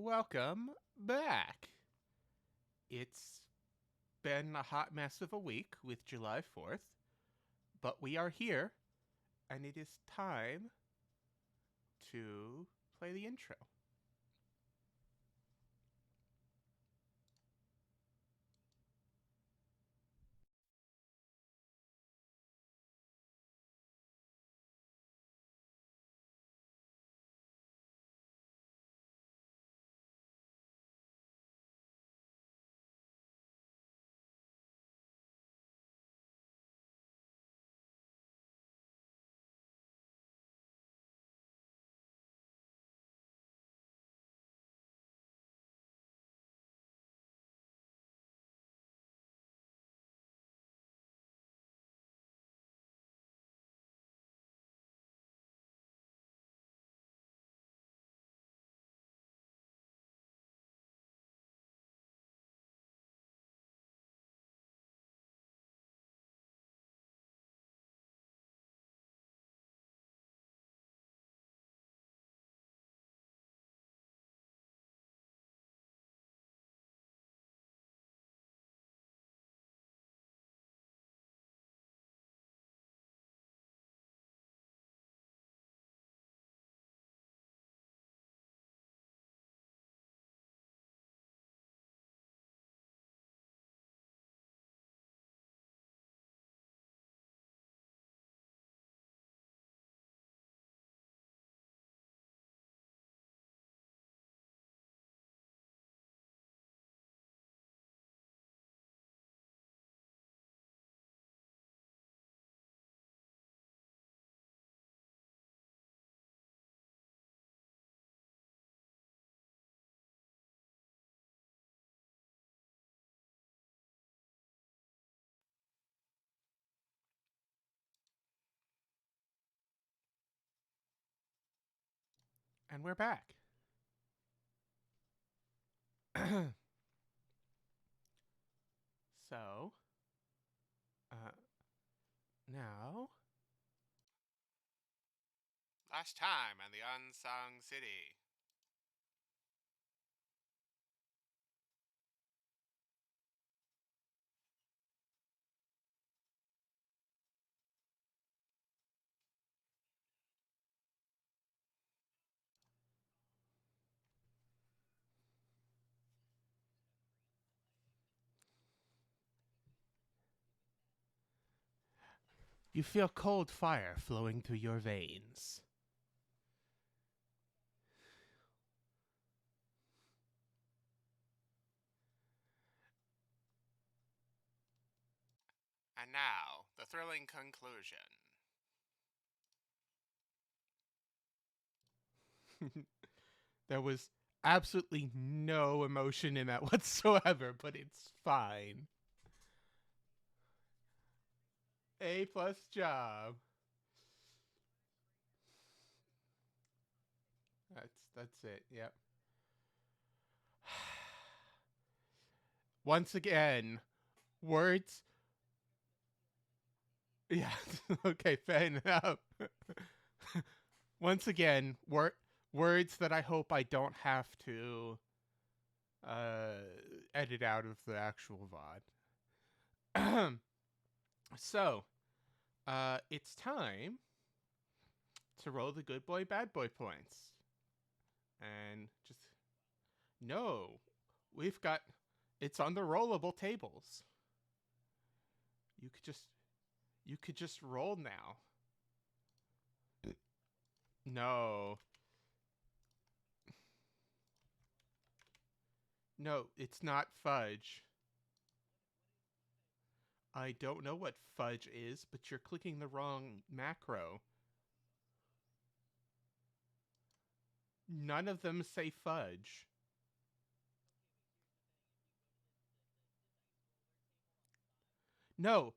welcome back. It's been a hot mess of a week with July 4th, but we are here, and it is time to play the intro. And we're back. So, uh, now. Last time on the Unsung City. You feel cold fire flowing through your veins. And now, the thrilling conclusion. There was absolutely no emotion in that whatsoever, but it's fine. A plus job. That's it. Yep. Once again, words. Yeah. Okay. Fair enough. Once again, words that I hope I don't have to uh, edit out of the actual VOD. So, it's time to roll the good boy, bad boy points. And just, no, we've got, it's on the rollable tables. You could just roll now. No. No, it's not fudge. I don't know what fudge is, but you're clicking the wrong macro. None of them say fudge. No,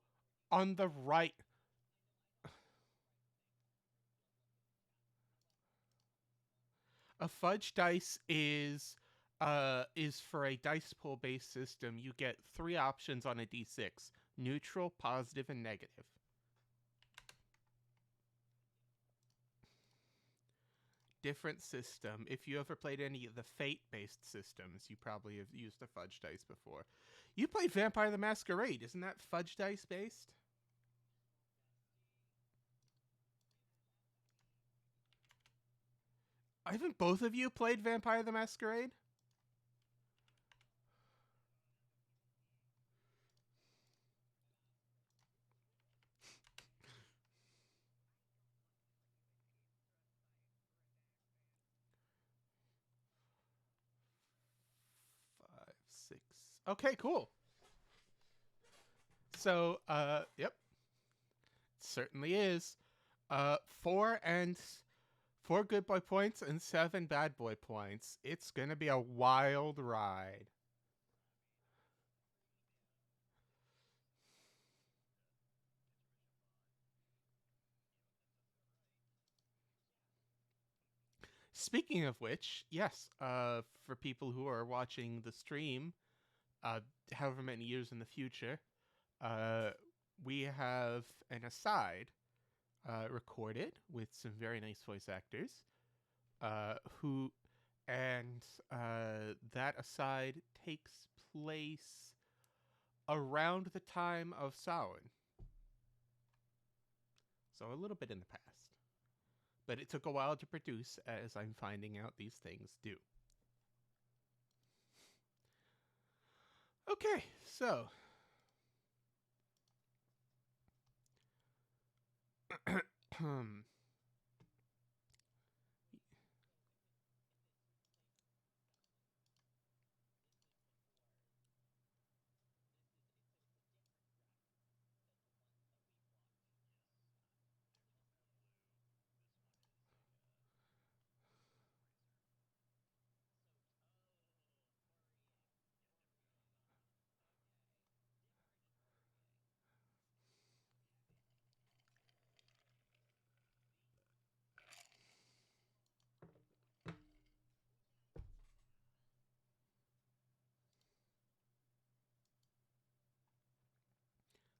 on the right. A fudge dice is for a dice pool based system. You get three options on a d6: neutral, positive, and negative. different system. If you ever played any of the Fate-based systems, you probably have used a fudge dice before. You played Vampire the Masquerade. Isn't that fudge dice based? Haven't both of you played Vampire the Masquerade? Five, six. Okay, cool. So, yep, certainly is. Four good boy points and 7 bad boy points. It's gonna be a wild ride. Speaking of which, yes, for people who are watching the stream, however many years in the future, uh, we have an aside recorded with some very nice voice actors, who, and that aside takes place around the time of Samhain, so a little bit in the past. But it took a while to produce, as I'm finding out these things do. Okay, so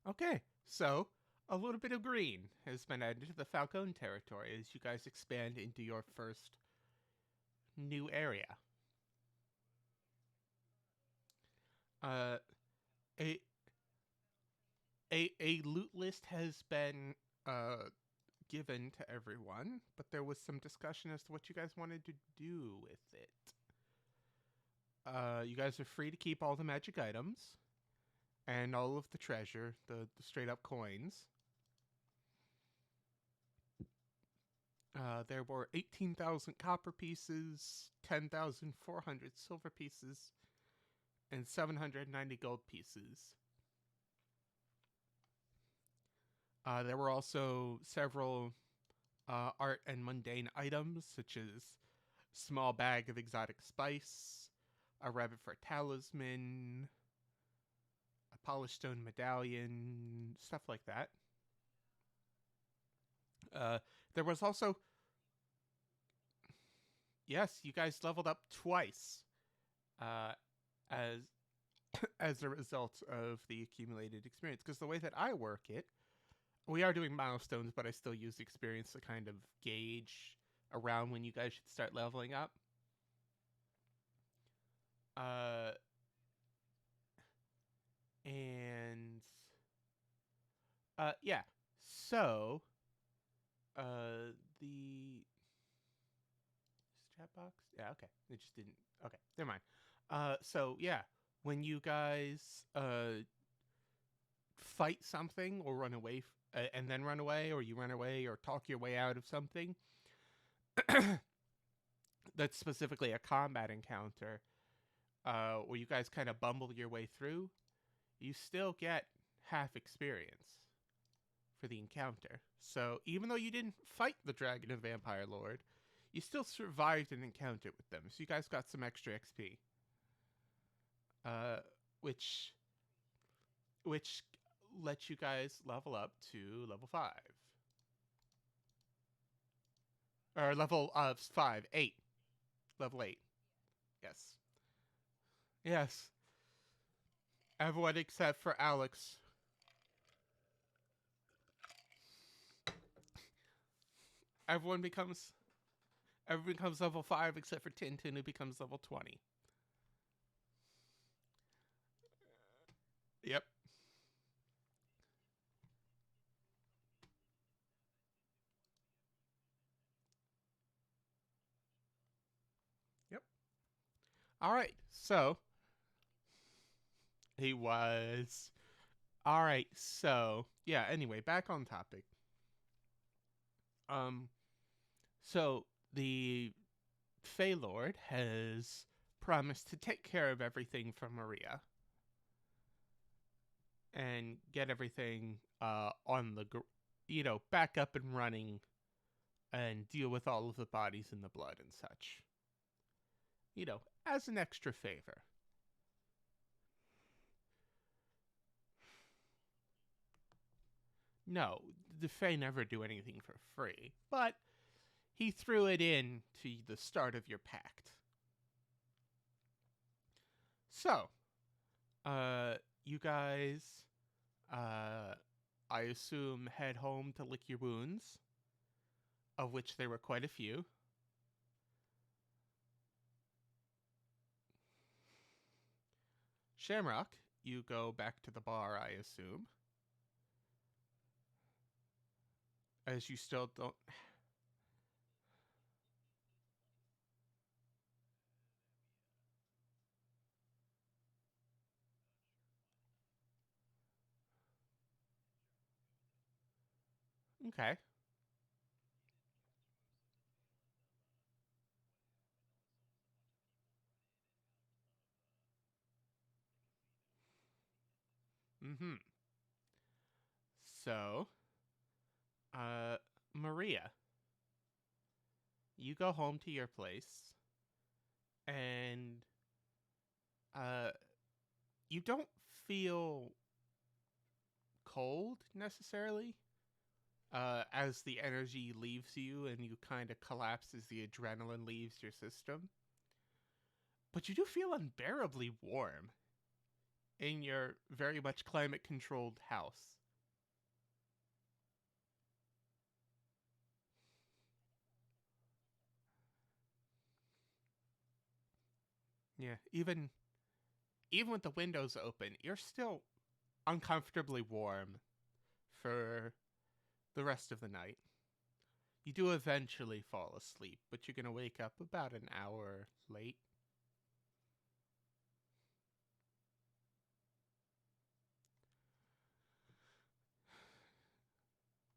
okay, so a little bit of green has been added to the Falcone territory as you guys expand into your first new area. Uh, a a loot list has been given to everyone, but there was some discussion as to what you guys wanted to do with it. You guys are free to keep all the magic items and all of the treasure, the straight up coins. There were 18,000 copper pieces, 10,400 silver pieces, and 790 gold pieces. There were also several art and mundane items, such as small bag of exotic spice, a rabbit for a talisman, a polished stone medallion, stuff like that. There was also, yes, you guys leveled up twice, as as a result of the accumulated experience. Because the way that I work it, we are doing milestones, but I still use experience to kind of gauge around when you guys should start leveling up. And yeah. So the chat box? Yeah, okay. It just didn't. Okay, never mind. So yeah, when you guys fight something or run away and then run away, or you run away or talk your way out of something that's specifically a combat encounter, where you guys kind of bumble your way through, you still get half experience for the encounter. So even though you didn't fight the dragon and vampire lord, you still survived an encounter with them. So you guys got some extra XP, which lets you guys level up to level 5. Or level 5, 8. Level 8. Yes. Yes. Everyone except for Alex. Everyone becomes Everyone becomes level 5 except for Tintin, who becomes level 20. Yep. Yep. All right. So he was. All right. So yeah. Anyway, back on topic. Um. So the Fey Lord has promised to take care of everything for Maria and get everything on the, back up and running and deal with all of the bodies in the blood and such. As an extra favor. No, the Fae never do anything for free, but he threw it in to the start of your pact. So, you guys, I assume, head home to lick your wounds, of which there were quite a few. Shamrock, you go back to the bar, I assume, as you still don't. Okay. Mm-hmm. So, uh, Maria, you go home to your place, and uh, you don't feel cold necessarily. As the energy leaves you and you kind of collapse as the adrenaline leaves your system. But you do feel unbearably warm in your very much climate controlled house. Yeah, even with the windows open, you're still uncomfortably warm for the rest of the night. You do eventually fall asleep, but you're going to wake up about an hour late.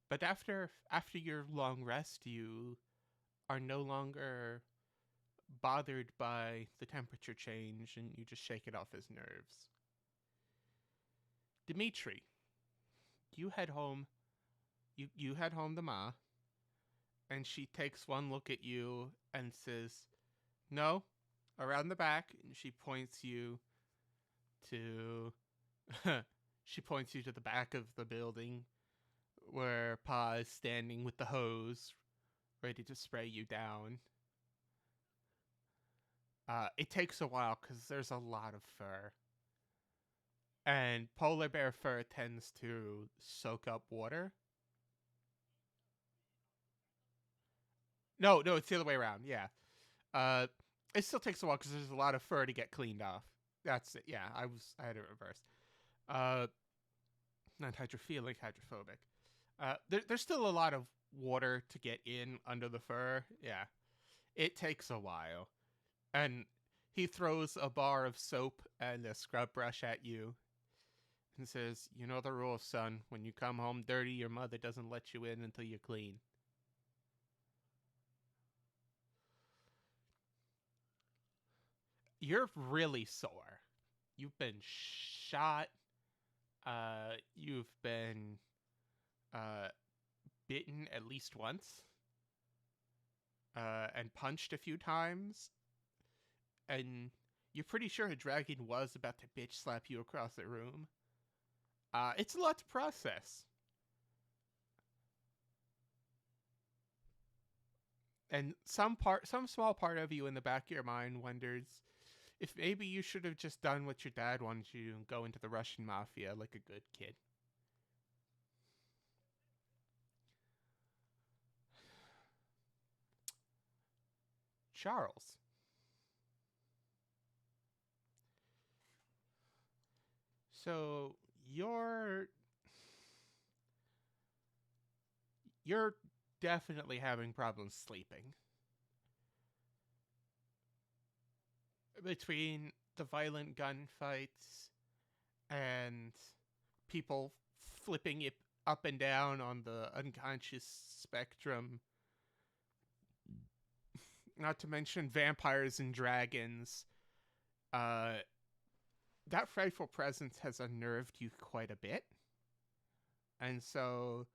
But after your long rest, you are no longer bothered by the temperature change and you just shake it off as nerves. Dimitri, you head home. You head home to Ma, and she takes one look at you and says, "No, around the back." And she points you to she points you to the back of the building where Pa is standing with the hose, ready to spray you down. It takes a while because there's a lot of fur. And polar bear fur tends to soak up water. No, it's the other way around. Yeah. Uh, it still takes a while because there's a lot of fur to get cleaned off. That's it. Yeah, I had it reversed. Uh, Not hydrophilic, hydrophobic. There's still a lot of water to get in under the fur. Yeah, it takes a while. And he throws a bar of soap and a scrub brush at you and says, "You know the rules, son. When you come home dirty, your mother doesn't let you in until you're clean." You're really sore. You've been shot. You've been uh, bitten at least once, and punched a few times, and you're pretty sure a dragon was about to bitch slap you across the room. It's a lot to process. And some small part of you in the back of your mind wonders if maybe you should have just done what your dad wanted you to and go into the Russian mafia like a good kid. Charles. So you're definitely having problems sleeping. Between the violent gunfights and people flipping it up and down on the unconscious spectrum, not to mention vampires and dragons, uh, that frightful presence has unnerved you quite a bit. And so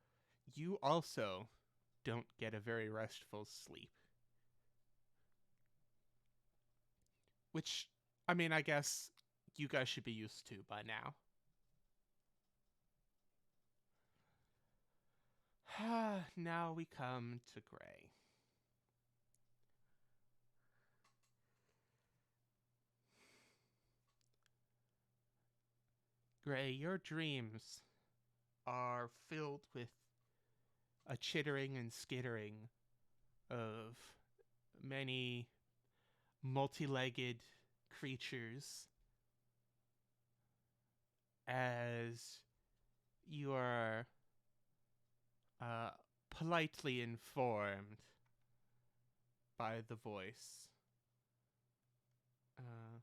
you also don't get a very restful sleep. Which, I mean, I guess you guys should be used to by now. Now we come to Gray. Gray, your dreams are filled with a chittering and skittering of many multi-legged creatures as you are politely informed by the voice.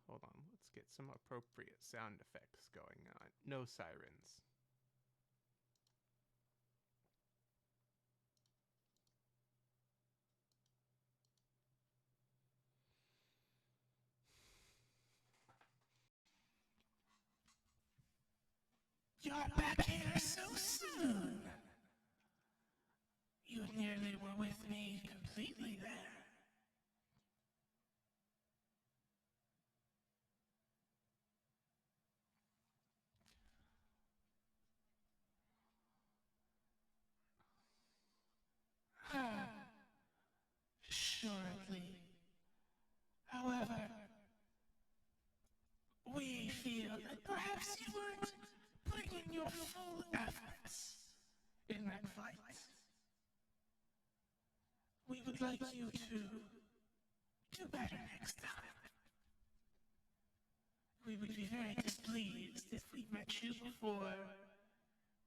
Hold on, let's get some appropriate sound effects going on. No sirens. You're back here so soon. You nearly were with me completely there. Shortly. However, we feel that perhaps you weren't putting in your full efforts in that fight. We would like you to do better next time. We would be very displeased if we met you before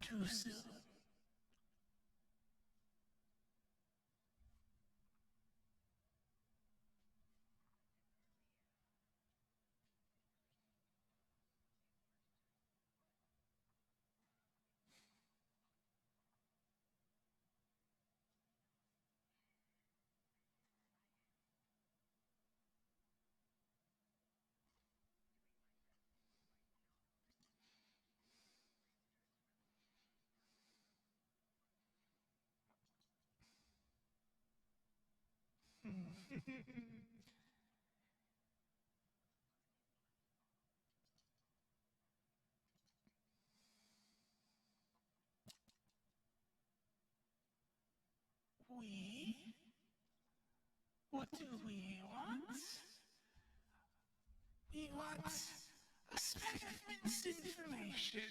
too soon. We? What do we want? We want a speck of misinformation,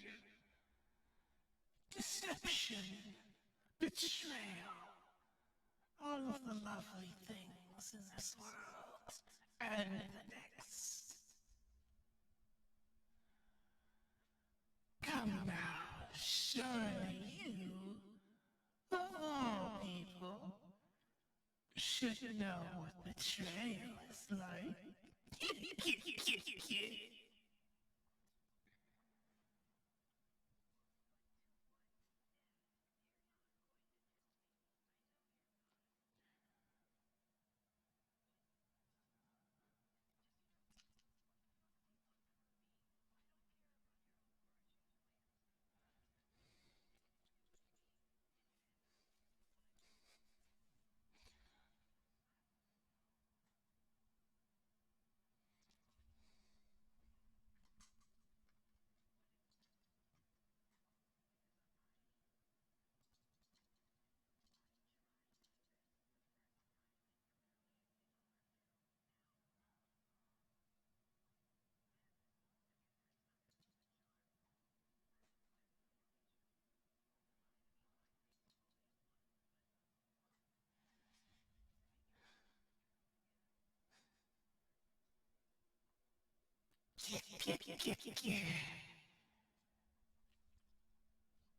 deception, betrayal, all of the lovely things in this world and the next. Come now, surely you, of all people, should know what betrayal is like.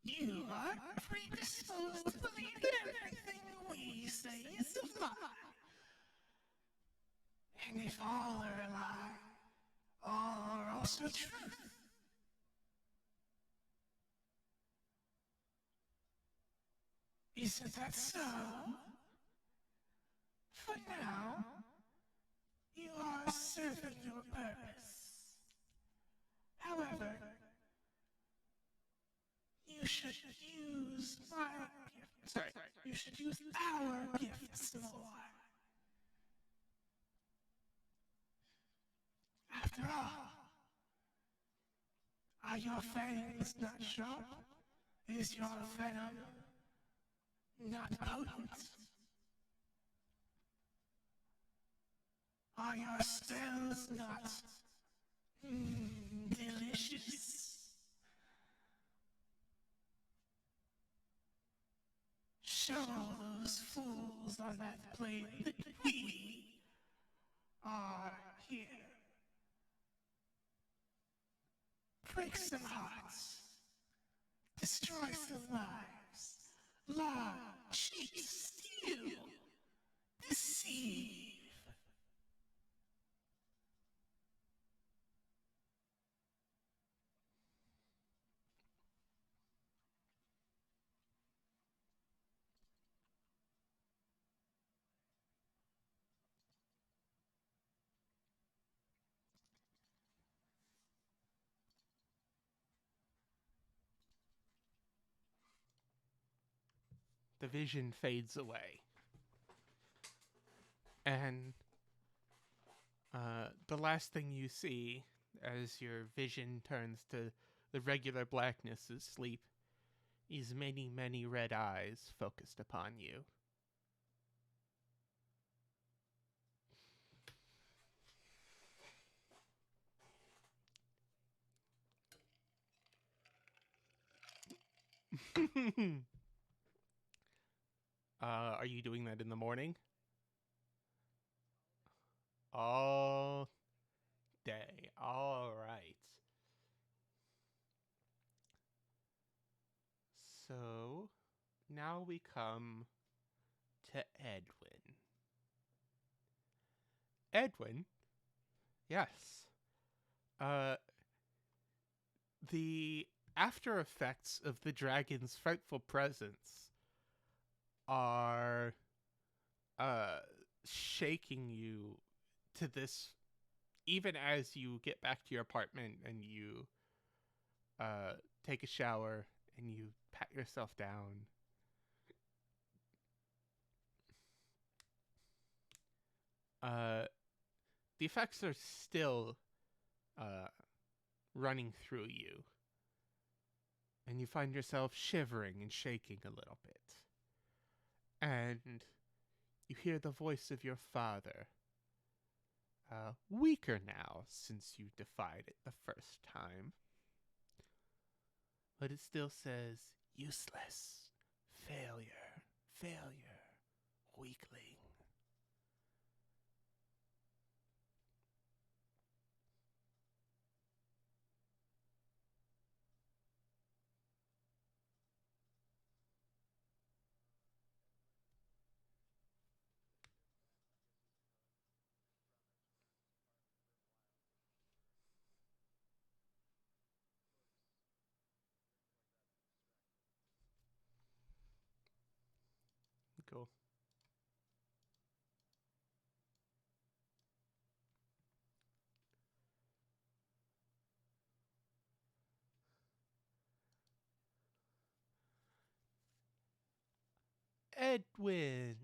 You are predisposed to believe that everything we say is a lie. And if all are a lie, all are also truth. Isn't that so? For now, you are serving your purpose. However, you should use you should use our gifts more. After all, are your fangs not sharp? Is your venom not potent? Are your spells not delicious? Show those fools on that plate that we are here. Break some hearts. Destroy some lives. Lie, cheat, steal, deceive. The vision fades away. And the last thing you see as your vision turns to the regular blackness of sleep is many, many red eyes focused upon you. Are you doing that in the morning? All day. All right. So now we come to Edwin. Edwin? Yes. The after effects of the dragon's frightful presence are shaking you to this, even as you get back to your apartment and you take a shower and you pat yourself down. The effects are still running through you, and you find yourself shivering and shaking a little bit. And you hear the voice of your father, weaker now since you defied it the first time. But it still says, useless, failure, weakling. Cool. Edwin,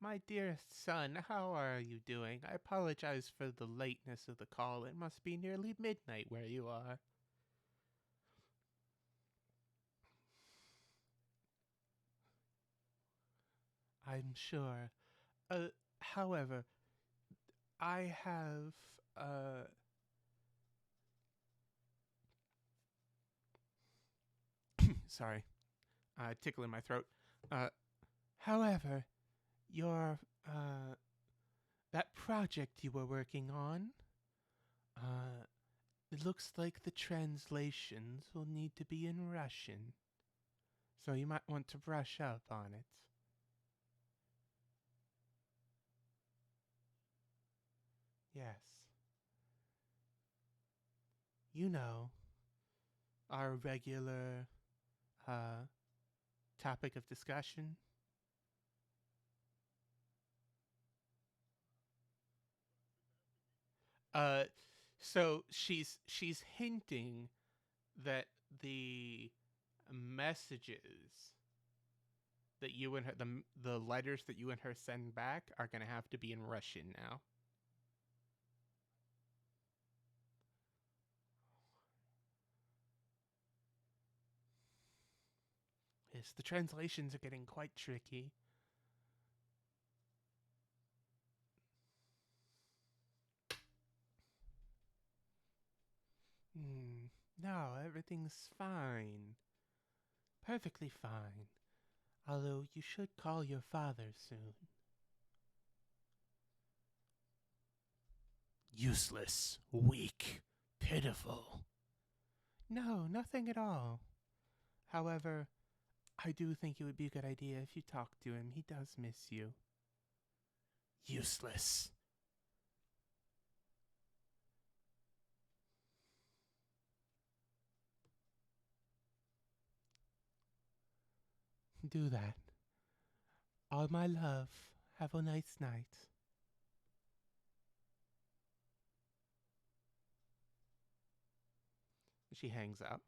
my dearest son, how are you doing? I apologize for the lateness of the call. It must be nearly midnight where you are. I'm sure. However, I have, sorry, tickle in my throat. However, your, that project you were working on, It looks like the translations will need to be in Russian, so you might want to brush up on it. Yes. You know, our regular uh, topic of discussion. Uh, so she's hinting that the messages that you and her, the letters that you and her send back are going to have to be in Russian now. Yes, the translations are getting quite tricky. No, everything's fine. Perfectly fine. Although you should call your father soon. Useless, weak, pitiful. No, nothing at all. However, I do think it would be a good idea if you talk to him. He does miss you. Useless. Do that. All my love. Have a nice night. She hangs up.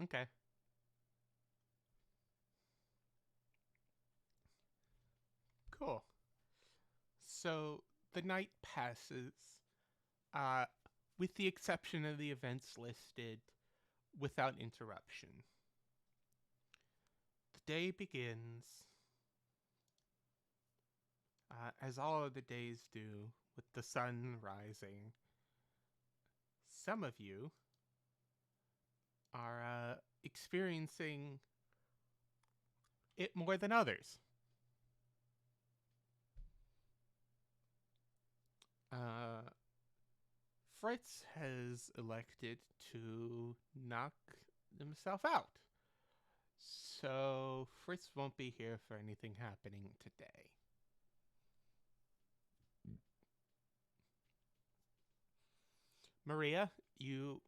Okay. Cool. So the night passes, uh, with the exception of the events listed, without interruption. The day begins, as all of the days do, with the sun rising. Some of you are experiencing it more than others. Uh, Fritz has elected to knock himself out. So Fritz won't be here for anything happening today. Maria, you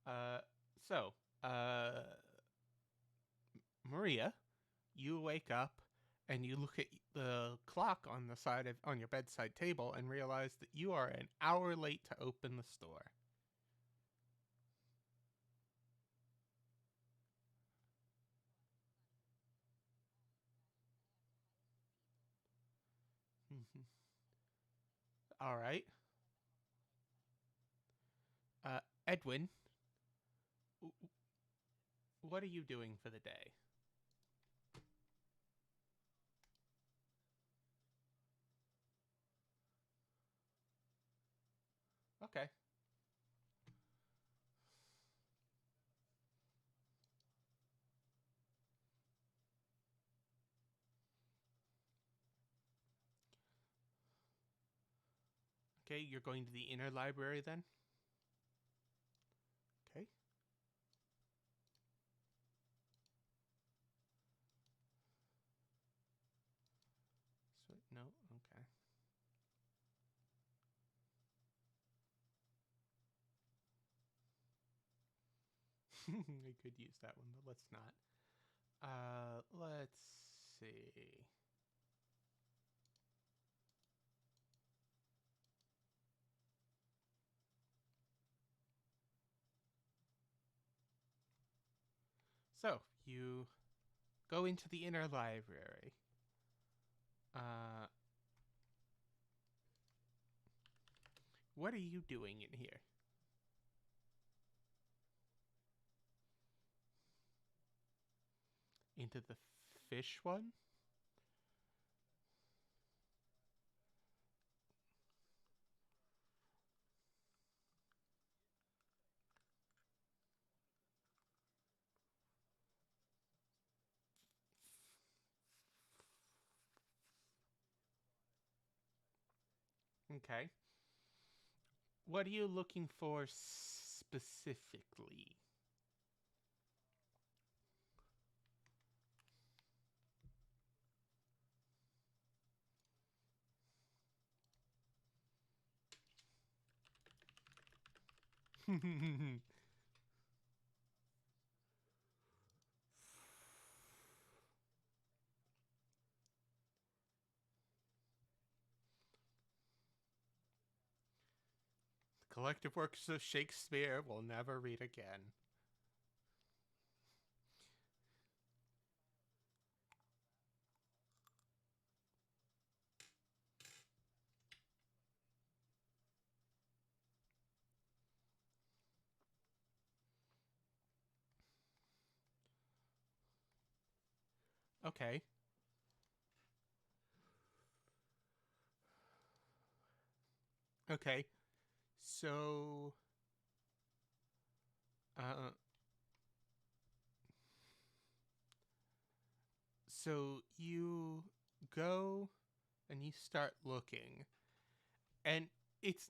uh so uh Maria, you wake up and you look at the clock on the side of on your bedside table and realize that you are an hour late to open the store. All right. Edwin, what are you doing for the day? Okay. Okay, you're going to the inner library then? Okay. So no, okay. I could use that one, but let's not. Let's see. So, you go into the inner library. What are you doing in here? Into the fish one? Okay. What are you looking for specifically? Collective works of Shakespeare we'll never read again. Okay. Okay. So, uh, so you go and you start looking, and it's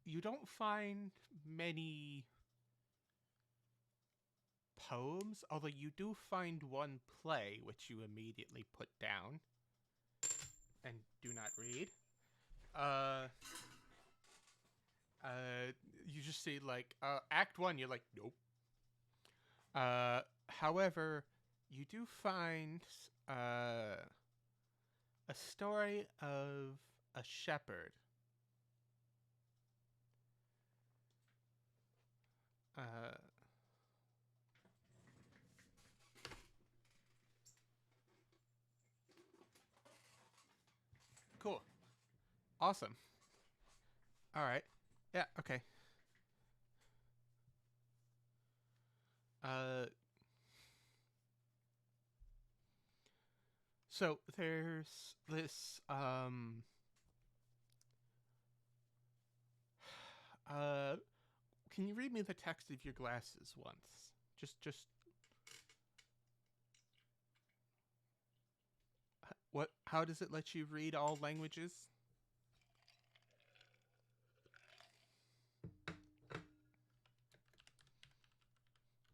you don't find many poems, although you do find one play which you immediately put down and do not read. Uh, you just see like Act One. You're like, nope. However, you do find a story of a shepherd. Uh, cool. Awesome. All right. Yeah. Okay. Uh, so there's this uh can you read me the text of your glasses once? Just what how does it let you read all languages?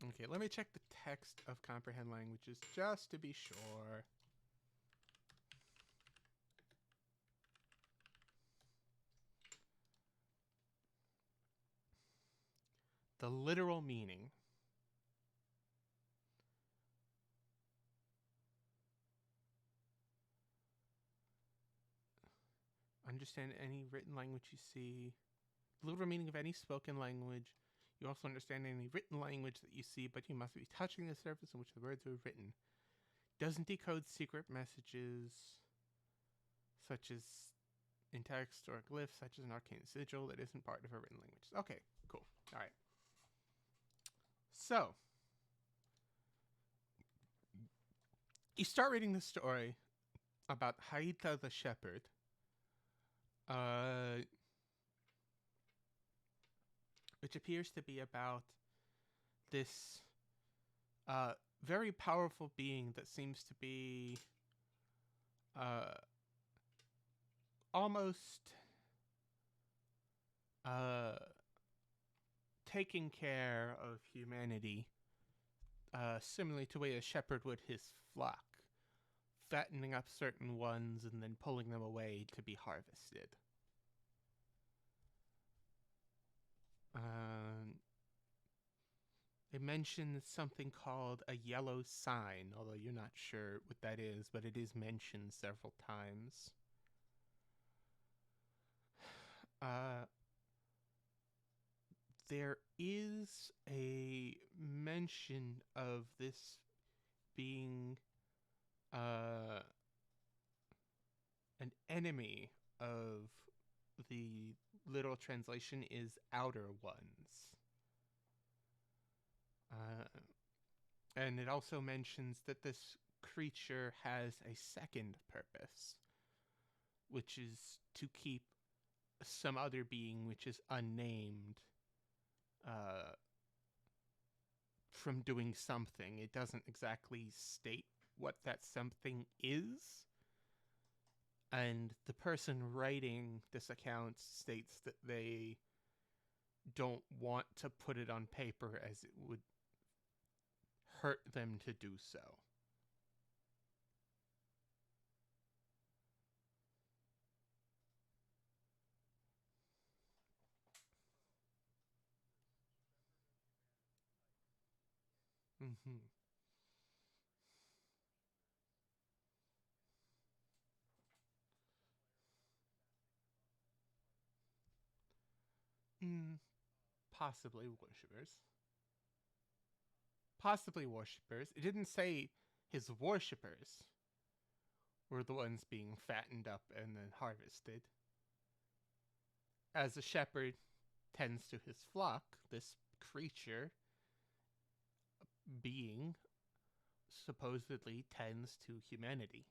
Okay, let me check the text of comprehend languages just to be sure. The literal meaning. Understand any written language you see. The literal meaning of any spoken language. You also understand any written language that you see, but you must be touching the surface on which the words are written. Doesn't decode secret messages, such as in text or glyphs, such as an arcane sigil that isn't part of a written language. Okay, cool. All right. So, you start reading the story about Haita the shepherd, uh, which appears to be about this very powerful being that seems to be uh, almost uh, taking care of humanity, similarly to the way a shepherd would his flock, fattening up certain ones and then pulling them away to be harvested. Um, It mentions something called a yellow sign, although you're not sure what that is, but it is mentioned several times. Uh, there is a mention of this being an enemy of the literal translation is outer ones. And it also mentions that this creature has a second purpose, which is to keep some other being, which is unnamed, uh, from doing something. It doesn't exactly state what that something is. And the person writing this account states that they don't want to put it on paper as it would hurt them to do so. Mm-hmm. Mm, possibly worshippers. Possibly worshippers. It didn't say his worshippers were the ones being fattened up and then harvested. As a shepherd tends to his flock, this creature being supposedly tends to humanity.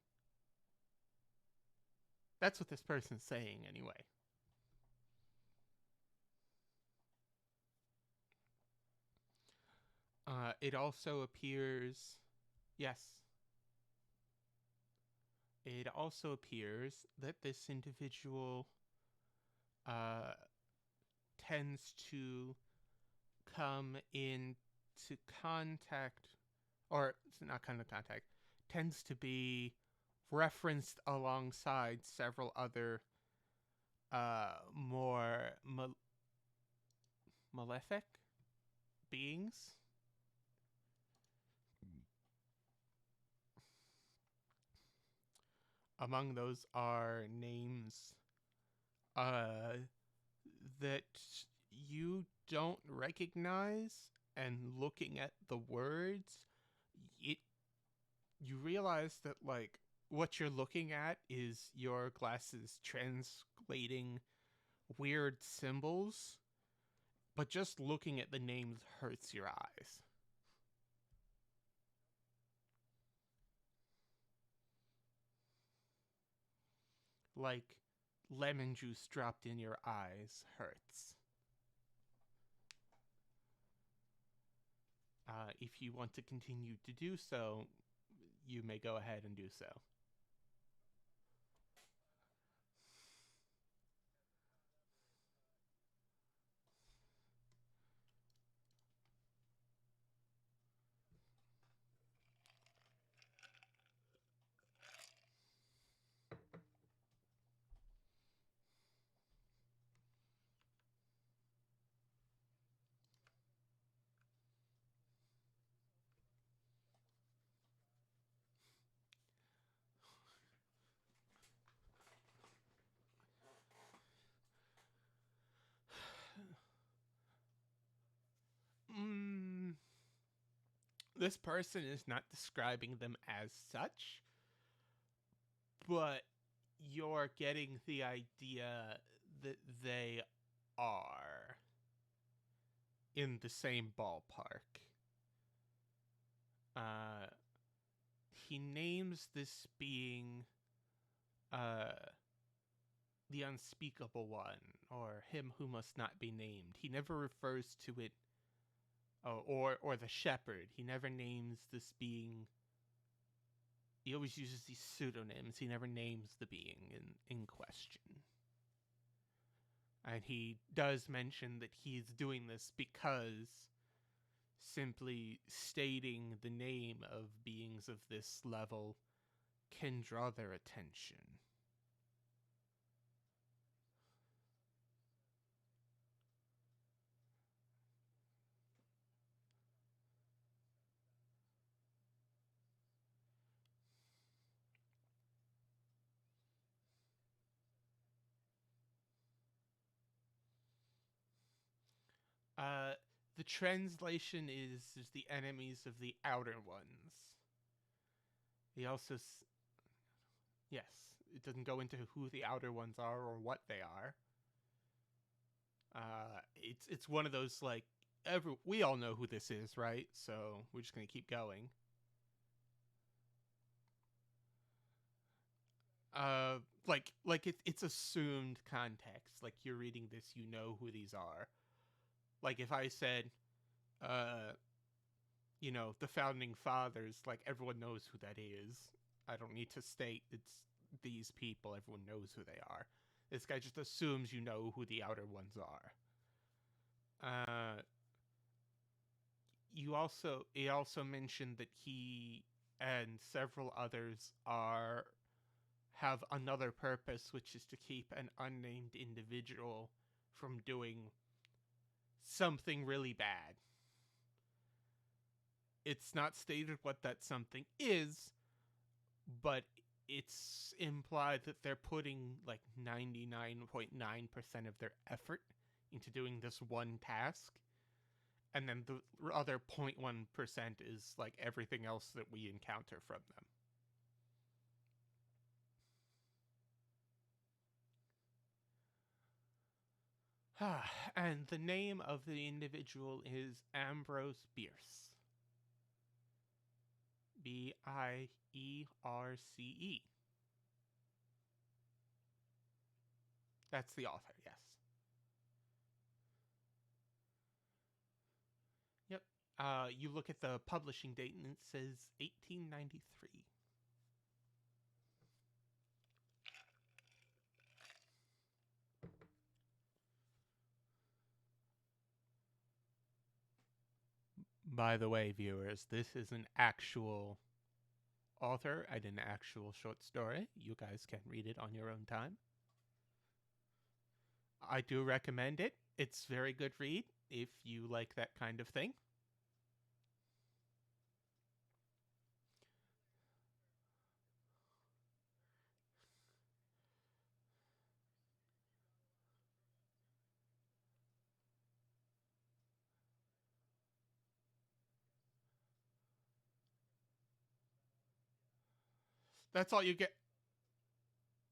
That's what this person's saying, anyway. It also appears. Yes. It also appears that this individual uh, tends to come into contact, or it's not kind of contact, tends to be referenced alongside several other more malefic beings. Among those are names uh, that you don't recognize, and looking at the words, it you realize that like what you're looking at is your glasses translating weird symbols, but just looking at the names hurts your eyes. Like lemon juice dropped in your eyes hurts. If you want to continue to do so, you may go ahead and do so. Mm, this person is not describing them as such, but you're getting the idea that they are in the same ballpark. Uh, he names this being uh, the unspeakable one, or him who must not be named. He never refers to it, or the shepherd. He never names this being. He always uses these pseudonyms. He never names the being in question. And he does mention that he's doing this because simply stating the name of beings of this level can draw their attention. The translation is the enemies of the outer ones. He also, yes, it doesn't go into who the outer ones are or what they are. It's one of those like we all know who this is, right? So we're just gonna keep going. It's assumed context. Like you're reading this, you know who these are. Like if I said, uh, the founding fathers, like everyone knows who that is. I don't need to state it's these people. Everyone knows who they are. This guy just assumes you know who the outer ones are. He also mentioned that he and several others have another purpose, which is to keep an unnamed individual from doing something really bad. It's not stated what that something is, but it's implied that they're putting like 99.9% of their effort into doing this one task. And then the other 0.1% is like everything else that we encounter from them. And the name of the individual is Ambrose Bierce. Bierce. That's the author, yes. Yep. You look at the publishing date and it says 1893. By the way, viewers, this is an actual author and an actual short story. You guys can read it on your own time. I do recommend it. It's very good read if you like that kind of thing. That's all you get.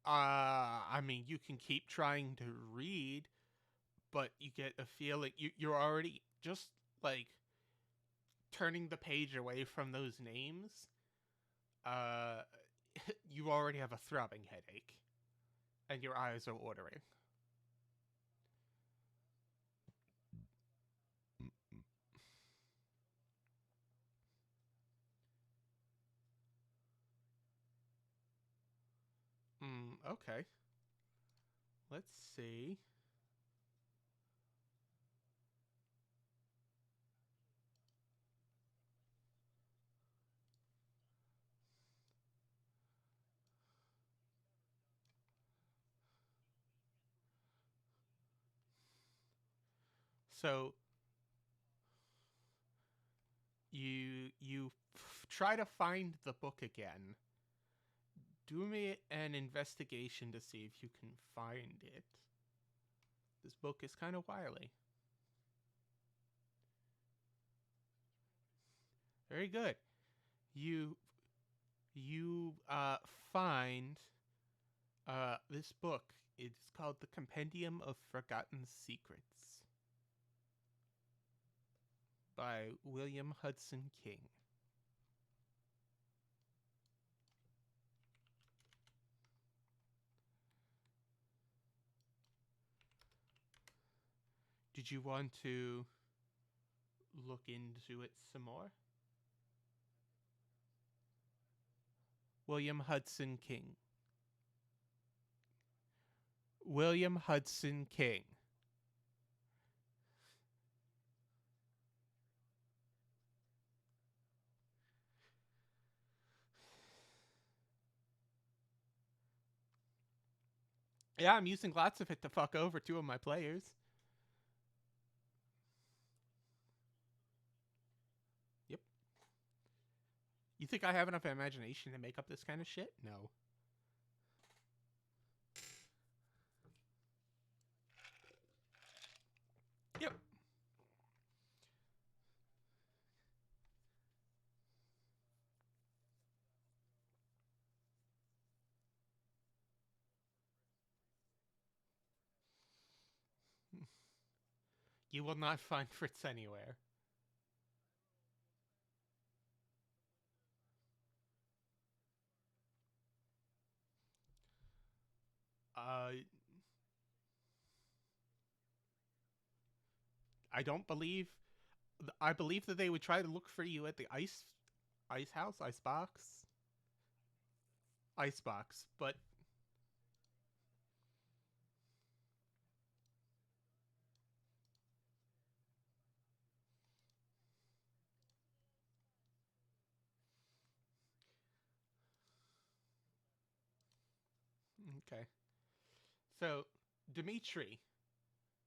I mean, you can keep trying to read, but you get a feeling you're already just like turning the page away from those names. Uh, you already have a throbbing headache, and your eyes are watering. Okay. Let's see. So you try to find the book again. Do me an investigation to see if you can find it. This book is kind of wily. Very good. You you find this book. It's called The Compendium of Forgotten Secrets by William Hudson King. Did you want to look into it some more? William Hudson King. William Hudson King. Yeah, I'm using lots of it to fuck over two of my players. Yep. You think I have enough imagination to make up this kind of shit? No. Yep. You will not find Fritz anywhere. Uh, I don't believe. I believe that they would try to look for you at the ice house, ice box. But okay. So, Dimitri,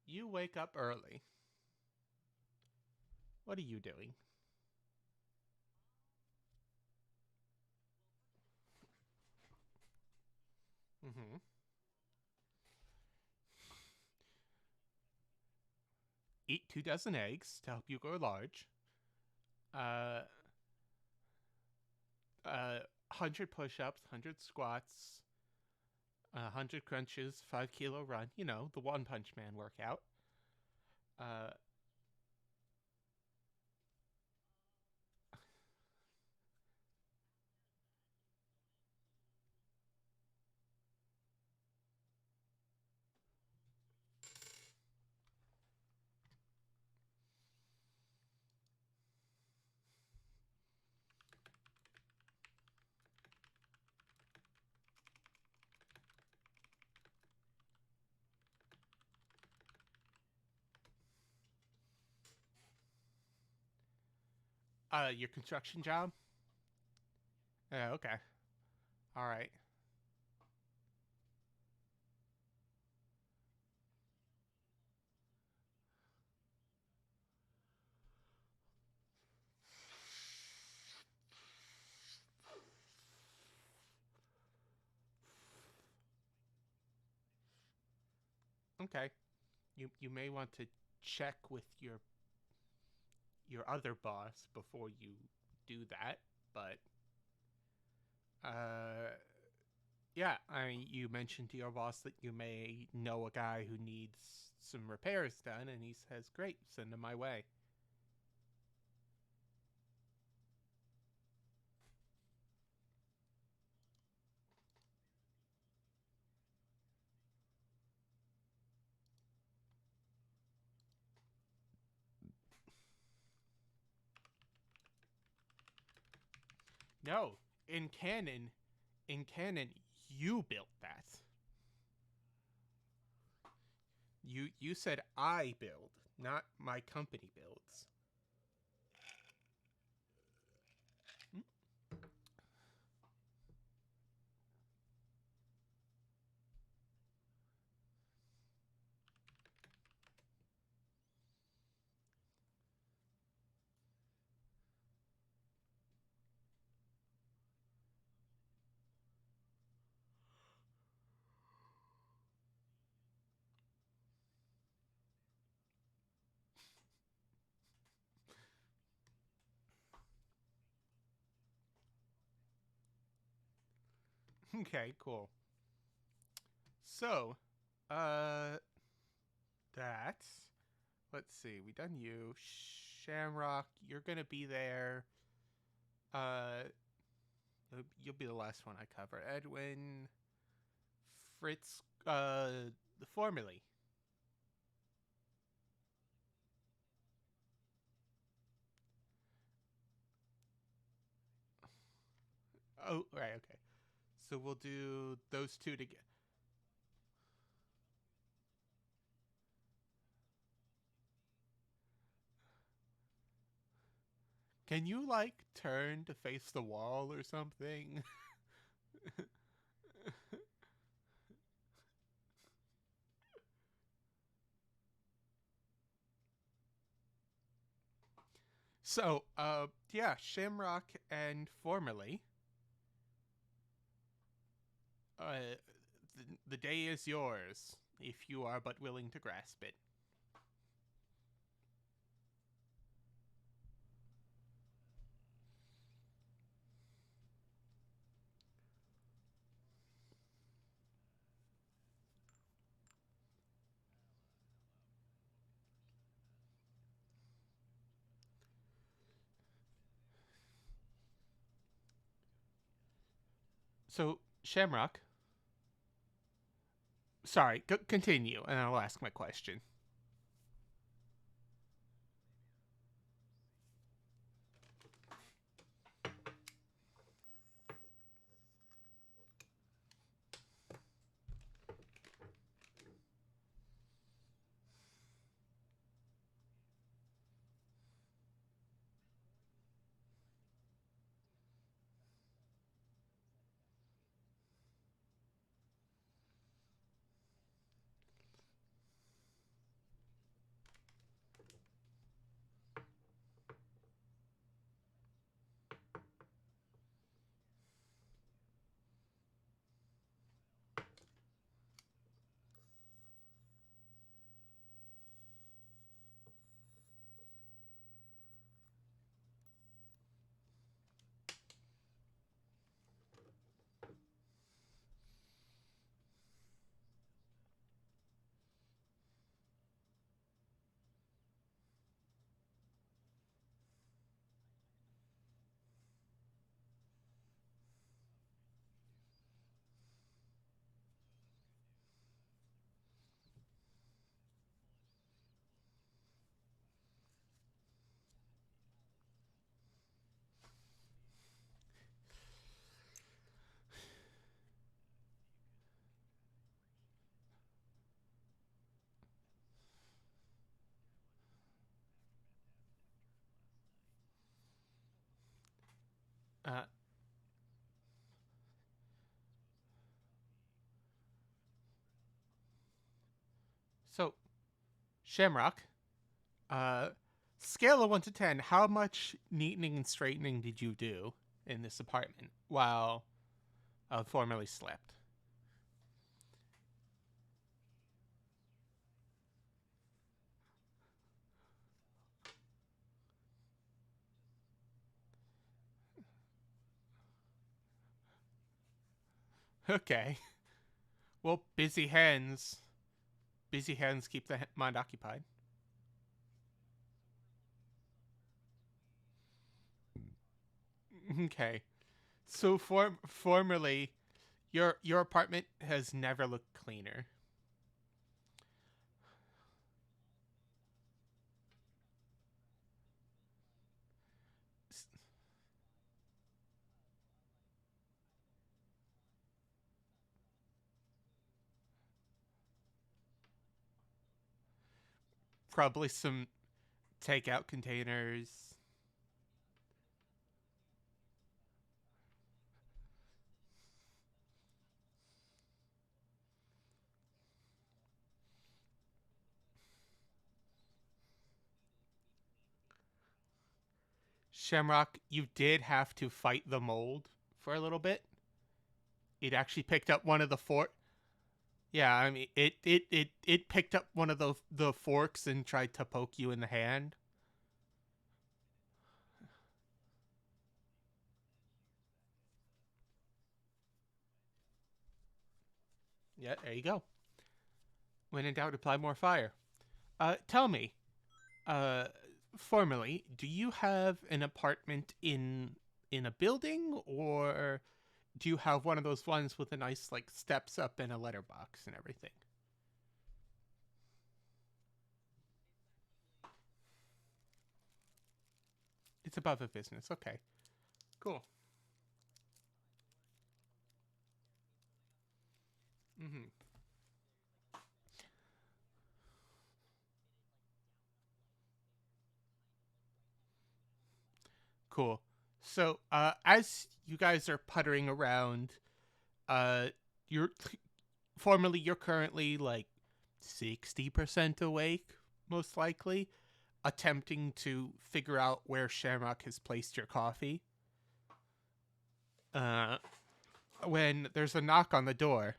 you wake up early. What are you doing? Mm-hmm. Eat 2 dozen eggs to help you grow large. Uh, 100 push-ups, 100 squats, 100 crunches, 5 kilo run. You know, the One Punch Man workout. Uh, your construction job. Okay. All right. Okay. You may want to check with your other boss before you do that, but uh yeah, I mean, you mentioned to your boss that you may know a guy who needs some repairs done, and he says, "Great, send him my way." No, in canon, in canon, you built that. You said I build, not my company builds. Okay, cool. So, uh, that. Let's see. We done you, Shamrock. You're gonna be there. Uh, you'll be the last one I cover. Edwin, Fritz. The formerly. Oh, right. Okay. So we'll do those two together. Can you like turn to face the wall or something? So, yeah, Shamrock and formerly. The day is yours if you are but willing to grasp it. So, Shamrock. Sorry, continue, and I'll ask my question. Uh, so, Shamrock, uh, scale of 1 to 10, how much neatening and straightening did you do in this apartment while formerly slept? Okay. Well, busy hands keep the mind occupied. Okay. So, formerly, your apartment has never looked cleaner. Probably some takeout containers. Shamrock, you did have to fight the mold for a little bit. It actually picked up one of the Yeah, I mean, it picked up one of the forks and tried to poke you in the hand. Yeah, there you go. When in doubt, apply more fire. Tell me, uh, formally, do you have an apartment in a building, or do you have one of those ones with a nice like steps up and a letterbox and everything? It's above a business. Okay, cool. Mm-hmm. Cool. So, as you guys are puttering around, uh, you're formally you're currently like 60% awake, most likely, attempting to figure out where Shamrock has placed your coffee. Uh, when there's a knock on the door,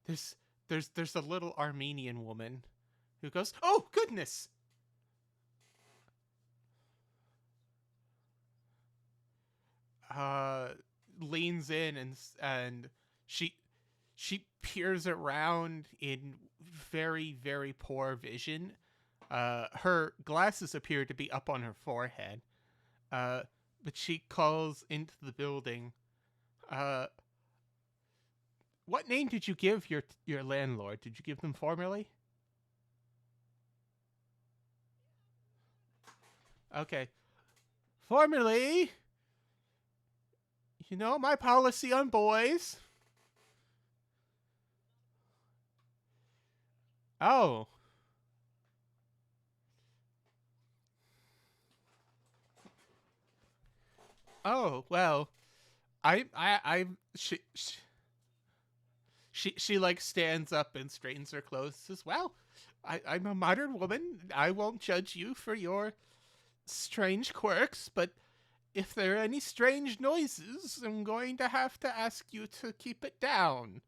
there's there's a little Armenian woman who goes, "Oh goodness!" Uh, leans in and she she peers around in very, very poor vision. Her glasses appear to be up on her forehead. Uh, but she calls into the building. Uh, what name did you give your landlord? Did you give them formally? Okay. Formally, you know my policy on boys. Oh. Oh, well, I she like stands up and straightens her clothes. Says, "Well, I'm a modern woman. I won't judge you for your strange quirks, but if there are any strange noises, I'm going to have to ask you to keep it down."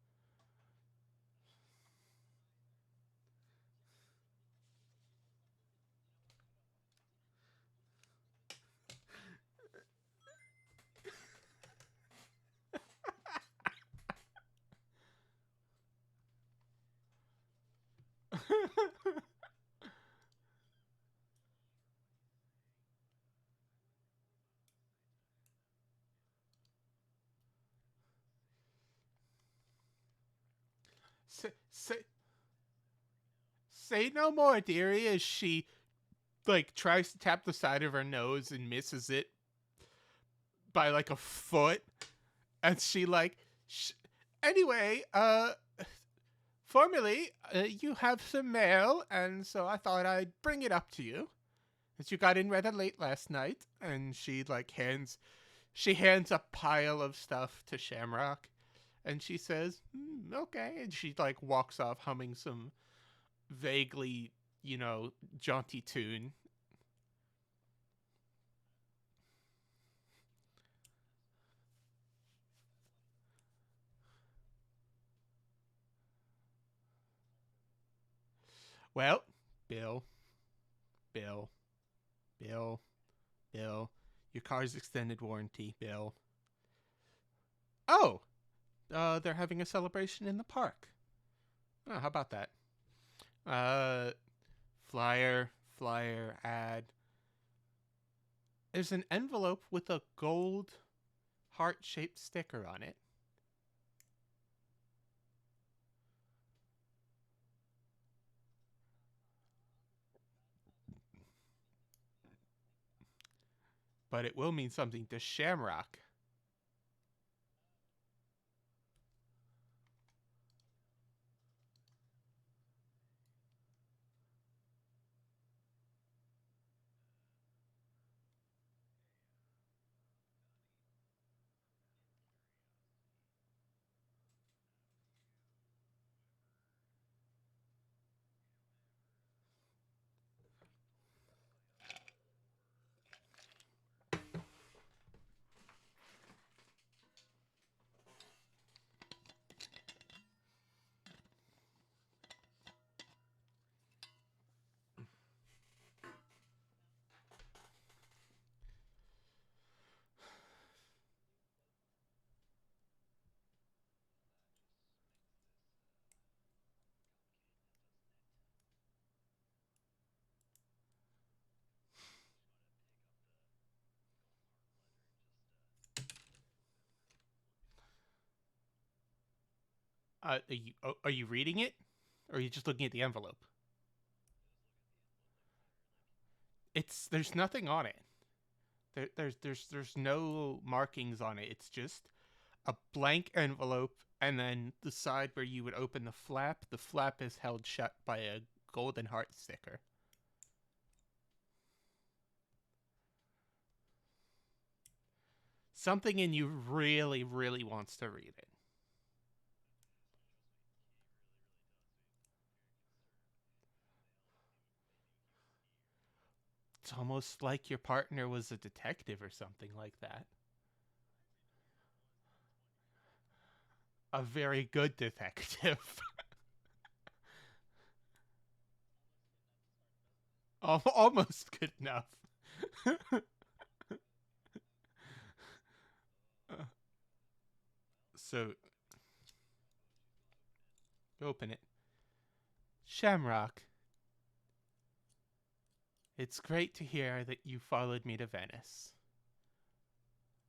say, say no more, dearie, as she like tries to tap the side of her nose and misses it by like a foot, and she like anyway, formally, you have some mail, and so I thought I'd bring it up to you. As you got in rather late last night, and she hands a pile of stuff to Shamrock, and she says, "Okay," and she like walks off humming some vaguely, jaunty tune. Well, Bill, Bill, Bill, Bill, your car's extended warranty, Bill. Oh, they're having a celebration in the park. Oh, how about that? Uh, flyer, ad. There's an envelope with a gold heart-shaped sticker on it. But it will mean something to Shamrock. Are you reading it, or are you just looking at the envelope? There's nothing on it. There's no markings on it. It's just a blank envelope, and then the side where you would open the flap. The flap is held shut by a golden heart sticker. Something in you really, really wants to read it. It's almost like your partner was a detective or something like that. A very good detective. Almost good enough. So You open it. Shamrock, it's great to hear that you followed me to Venice.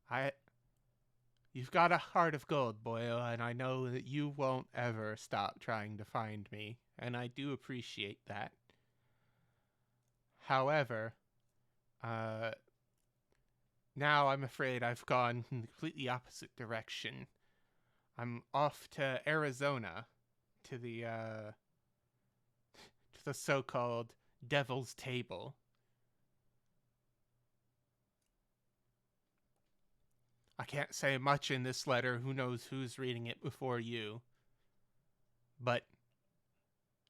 I You've got a heart of gold, Boyle, and I know that you won't ever stop trying to find me, and I do appreciate that. However, uh, now I'm afraid I've gone in the completely opposite direction. I'm off to Arizona, to the so-called Devil's Table. I can't say much in this letter. Who knows who's reading it before you? But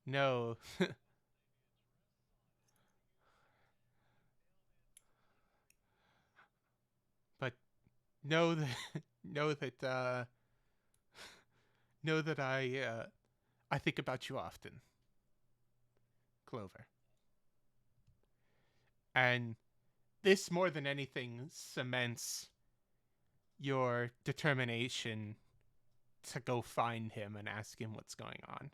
no, but know that know that know that I think about you often, Clover. And this more than anything cements your determination to go find him and ask him what's going on.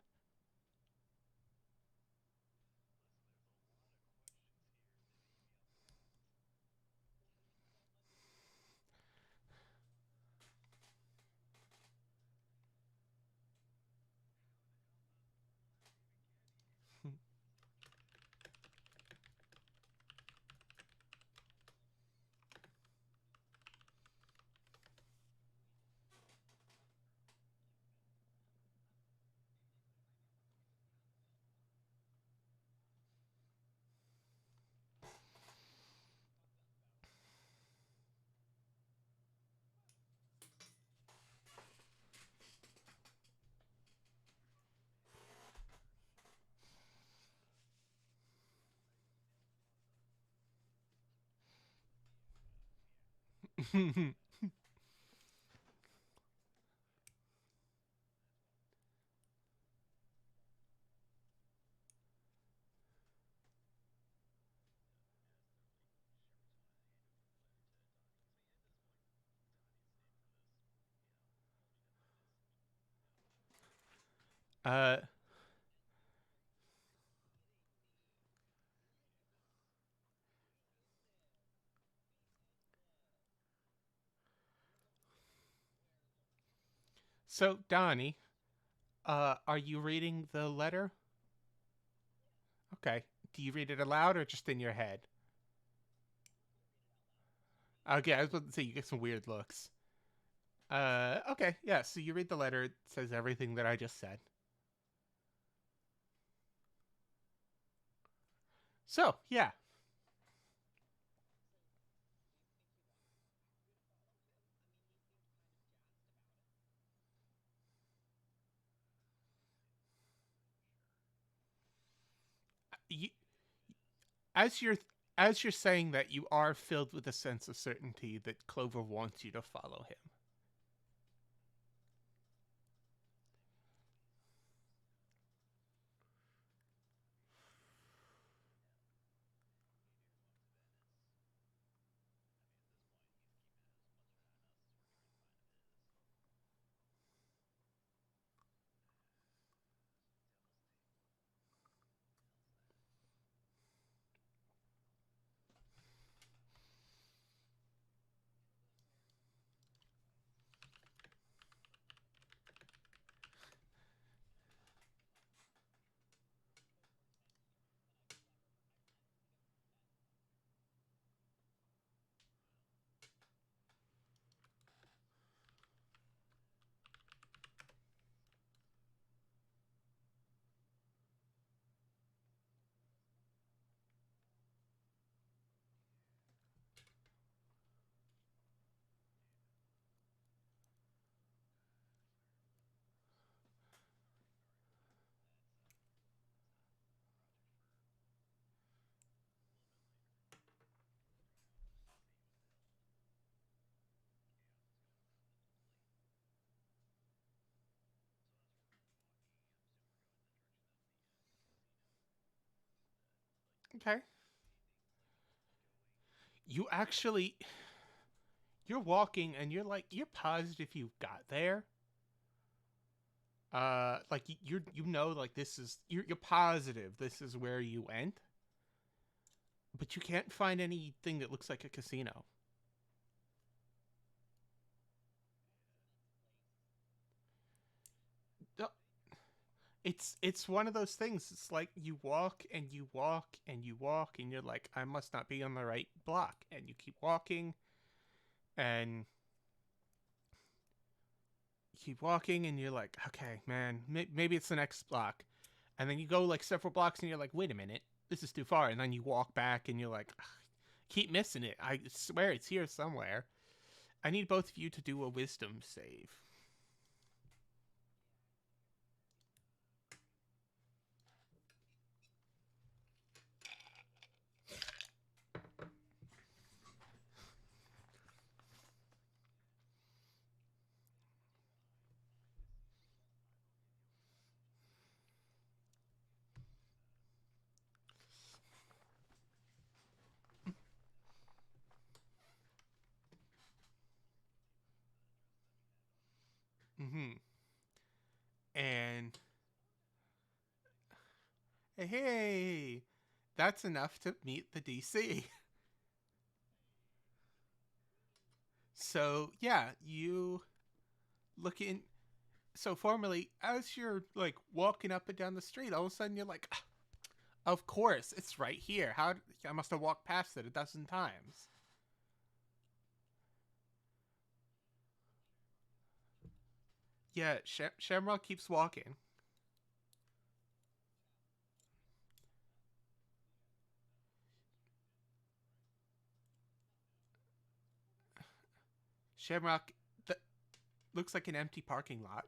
uh, so Donnie, are you reading the letter? Okay. Do you read it aloud or just in your head? Okay, I was about to say you get some weird looks. Okay, yeah. So you read the letter. It says everything that I just said. So yeah, you, as you're as you're saying that, you are filled with a sense of certainty that Clover wants you to follow him. Okay. You actually you're walking and you're positive you got there. Like you know, like this is you're positive this is where you went, but you can't find anything that looks like a casino. No, it's one of those things. It's like you walk and you walk and you walk and you're like, I must not be on the right block, and you keep walking and keep walking and you're like, okay, man, maybe it's the next block, and then you go like several blocks and you're like, wait a minute, this is too far, and then you walk back and you're like, keep missing it. I swear it's here somewhere. I need both of you to do a wisdom save. Mm-hmm. And hey, that's enough to meet the DC. So yeah, you look in. So formally, as you're like walking up and down the street, all of a sudden you're like, "Ah, of course, it's right here. How I must have walked past it a dozen times." Yeah, Shamrock keeps walking. Shamrock, that looks like an empty parking lot.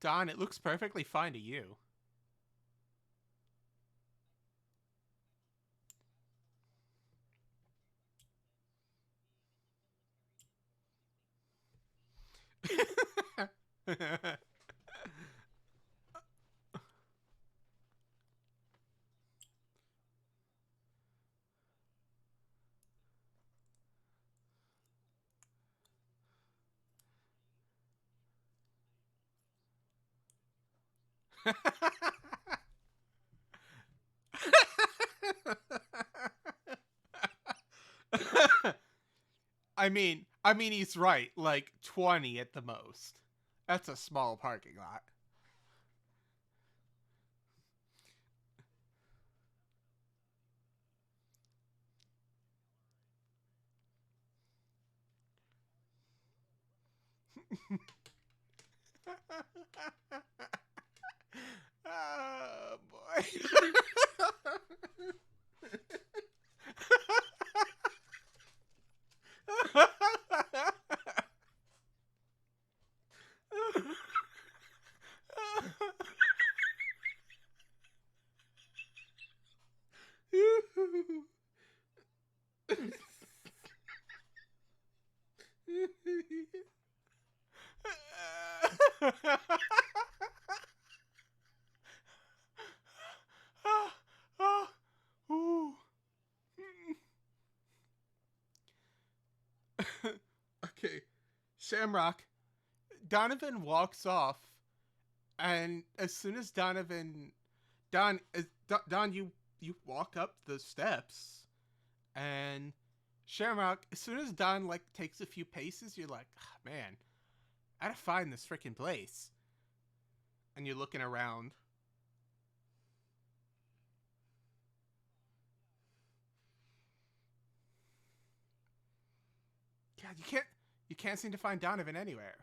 Don, it looks perfectly fine to you. I mean, he's right. Like 20 at the most. That's a small parking lot. Oh boy. Okay, Shamrock. Donovan walks off, and as soon as Don, you walk up the steps, and Shamrock. As soon as Don like takes a few paces, you're like, oh, man, I gotta find this freaking place. And you're looking around. God, you can't seem to find Donovan anywhere.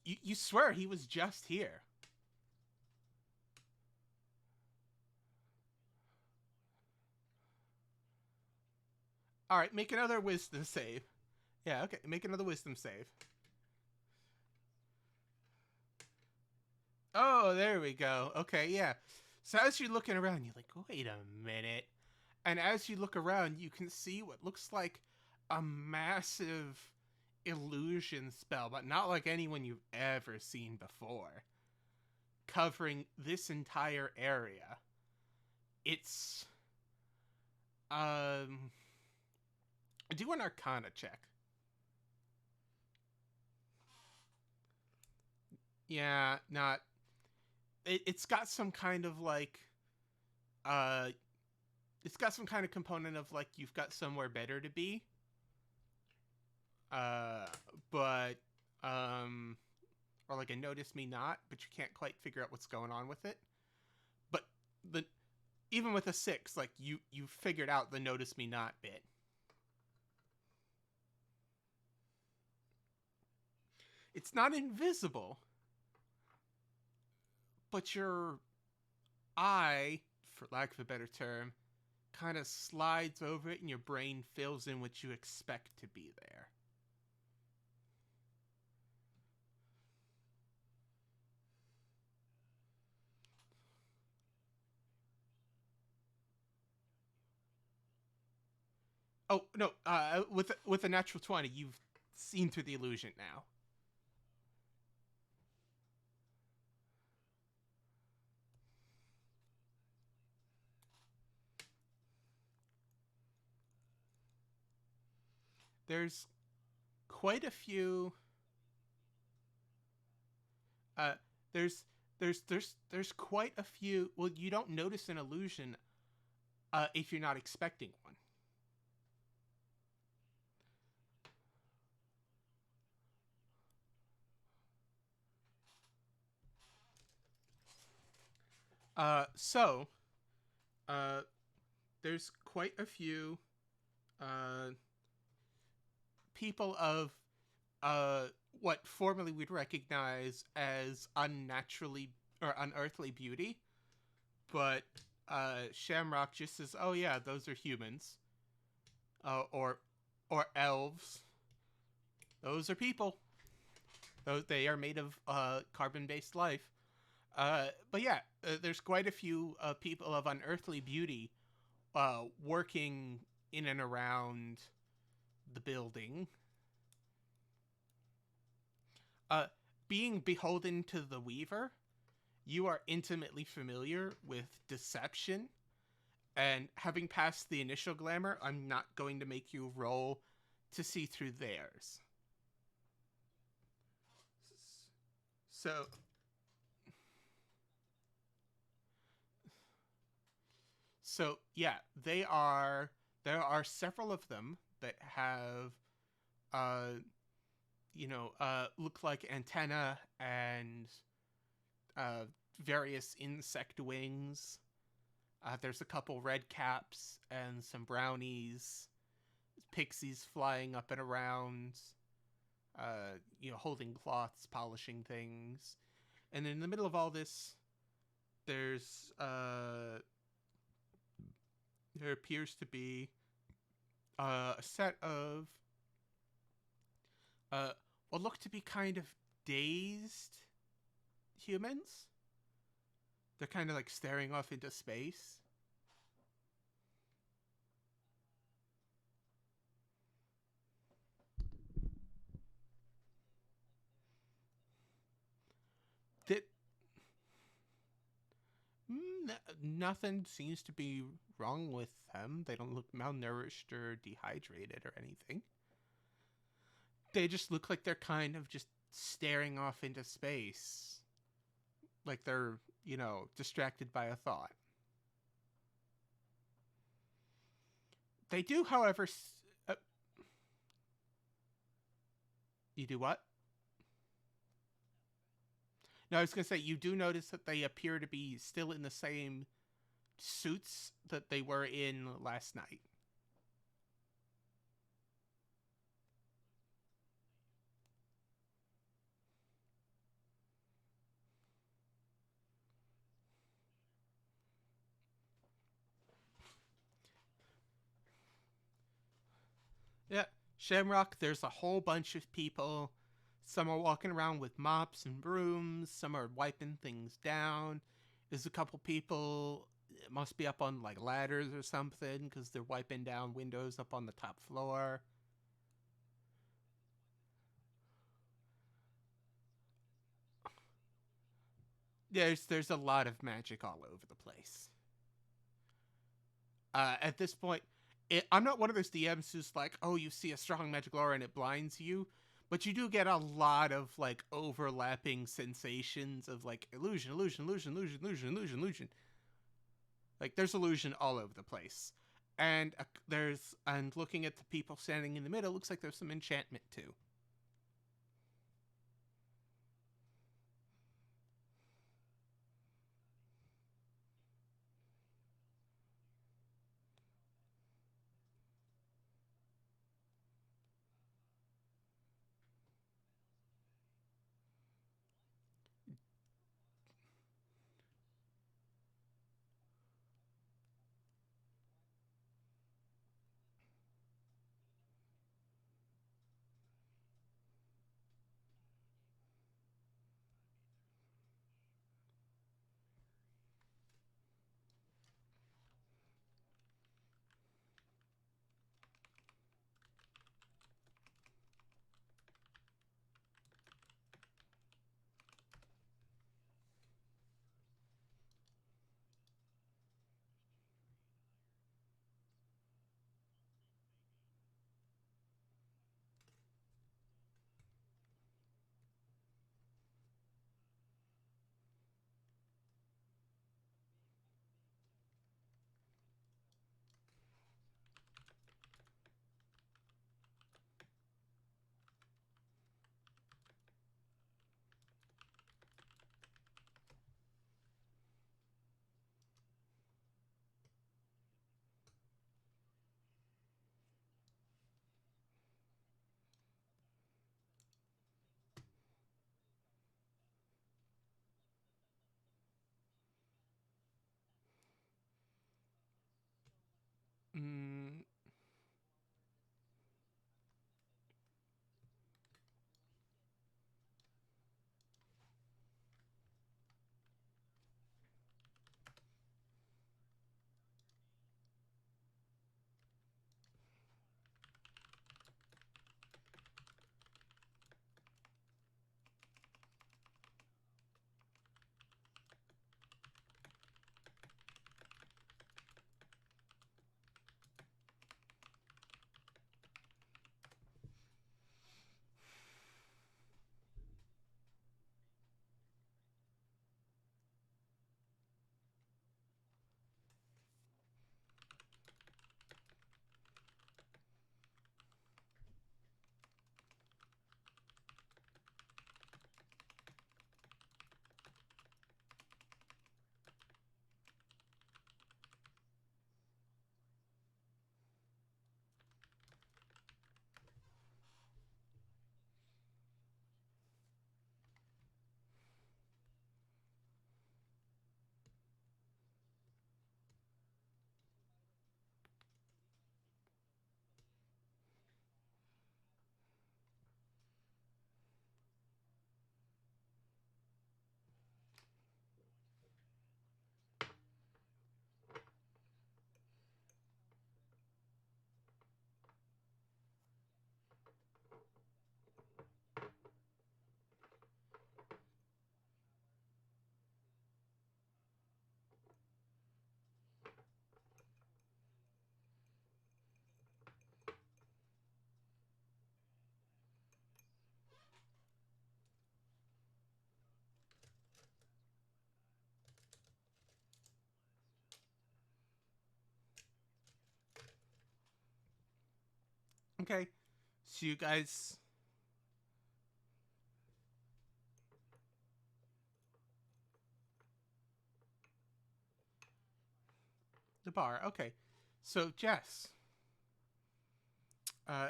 You swear he was just here. All right, make another wisdom save. Yeah, okay, make another wisdom save. Oh, there we go. Okay, yeah. So as you're looking around, you're like, wait a minute. And as you look around, you can see what looks like a massive illusion spell, but not like anyone you've ever seen before, covering this entire area. It's do an Arcana check. Yeah, not. It's got some kind of like uh it's got some kind of component of like you've got somewhere better to be. Uh but or like a notice me not, but you can't quite figure out what's going on with it. But the even with a 6, like you figured out the notice me not bit. It's not invisible, but your eye, for lack of a better term, kind of slides over it and your brain fills in what you expect to be there. Oh, no, with a natural 20, you've seen through the illusion now. There's quite a few uh there's there's quite a few. Well, you don't notice an illusion if you're not expecting one. So uh there's quite a few uh people of uh what formerly we'd recognize as unnaturally or unearthly beauty, but Shamrock just says, "Oh yeah, those are humans, or elves. Those are people. Those they are made of carbon-based life." But yeah, there's quite a few people of unearthly beauty working in and around the building. Uh, Being beholden to the Weaver, you are intimately familiar with deception, and having passed the initial glamour, I'm not going to make you roll to see through theirs. So, yeah, they are. There are several of them that have, uh, look like antenna and uh, various insect wings. There's a couple red caps and some brownies, pixies flying up and around, holding cloths, polishing things. And in the middle of all this, there's there appears to be a set of what look to be kind of dazed humans. They're kind of like staring off into space. That nothing seems to be wrong with them. They don't look malnourished or dehydrated or anything. They just look like they're kind of just staring off into space. Like they're, distracted by a thought. They do, however. You do what? No, I was going to say, you do notice that they appear to be still in the same suits that they were in last night. Yeah, Shamrock, there's a whole bunch of people. Some are walking around with mops and brooms. Some are wiping things down. There's a couple people, it must be up on like ladders or something, because they're wiping down windows up on the top floor. there's a lot of magic all over the place. At this point, I'm not one of those DMs who's like, oh, you see a strong magical aura and it blinds you, but you do get a lot of like overlapping sensations of like illusion, illusion, illusion, illusion, illusion, illusion, illusion. Like there's illusion all over the place, and and looking at the people standing in the middle, looks like there's some enchantment too. Mm, okay, so you guys, the bar. Okay, so Jess,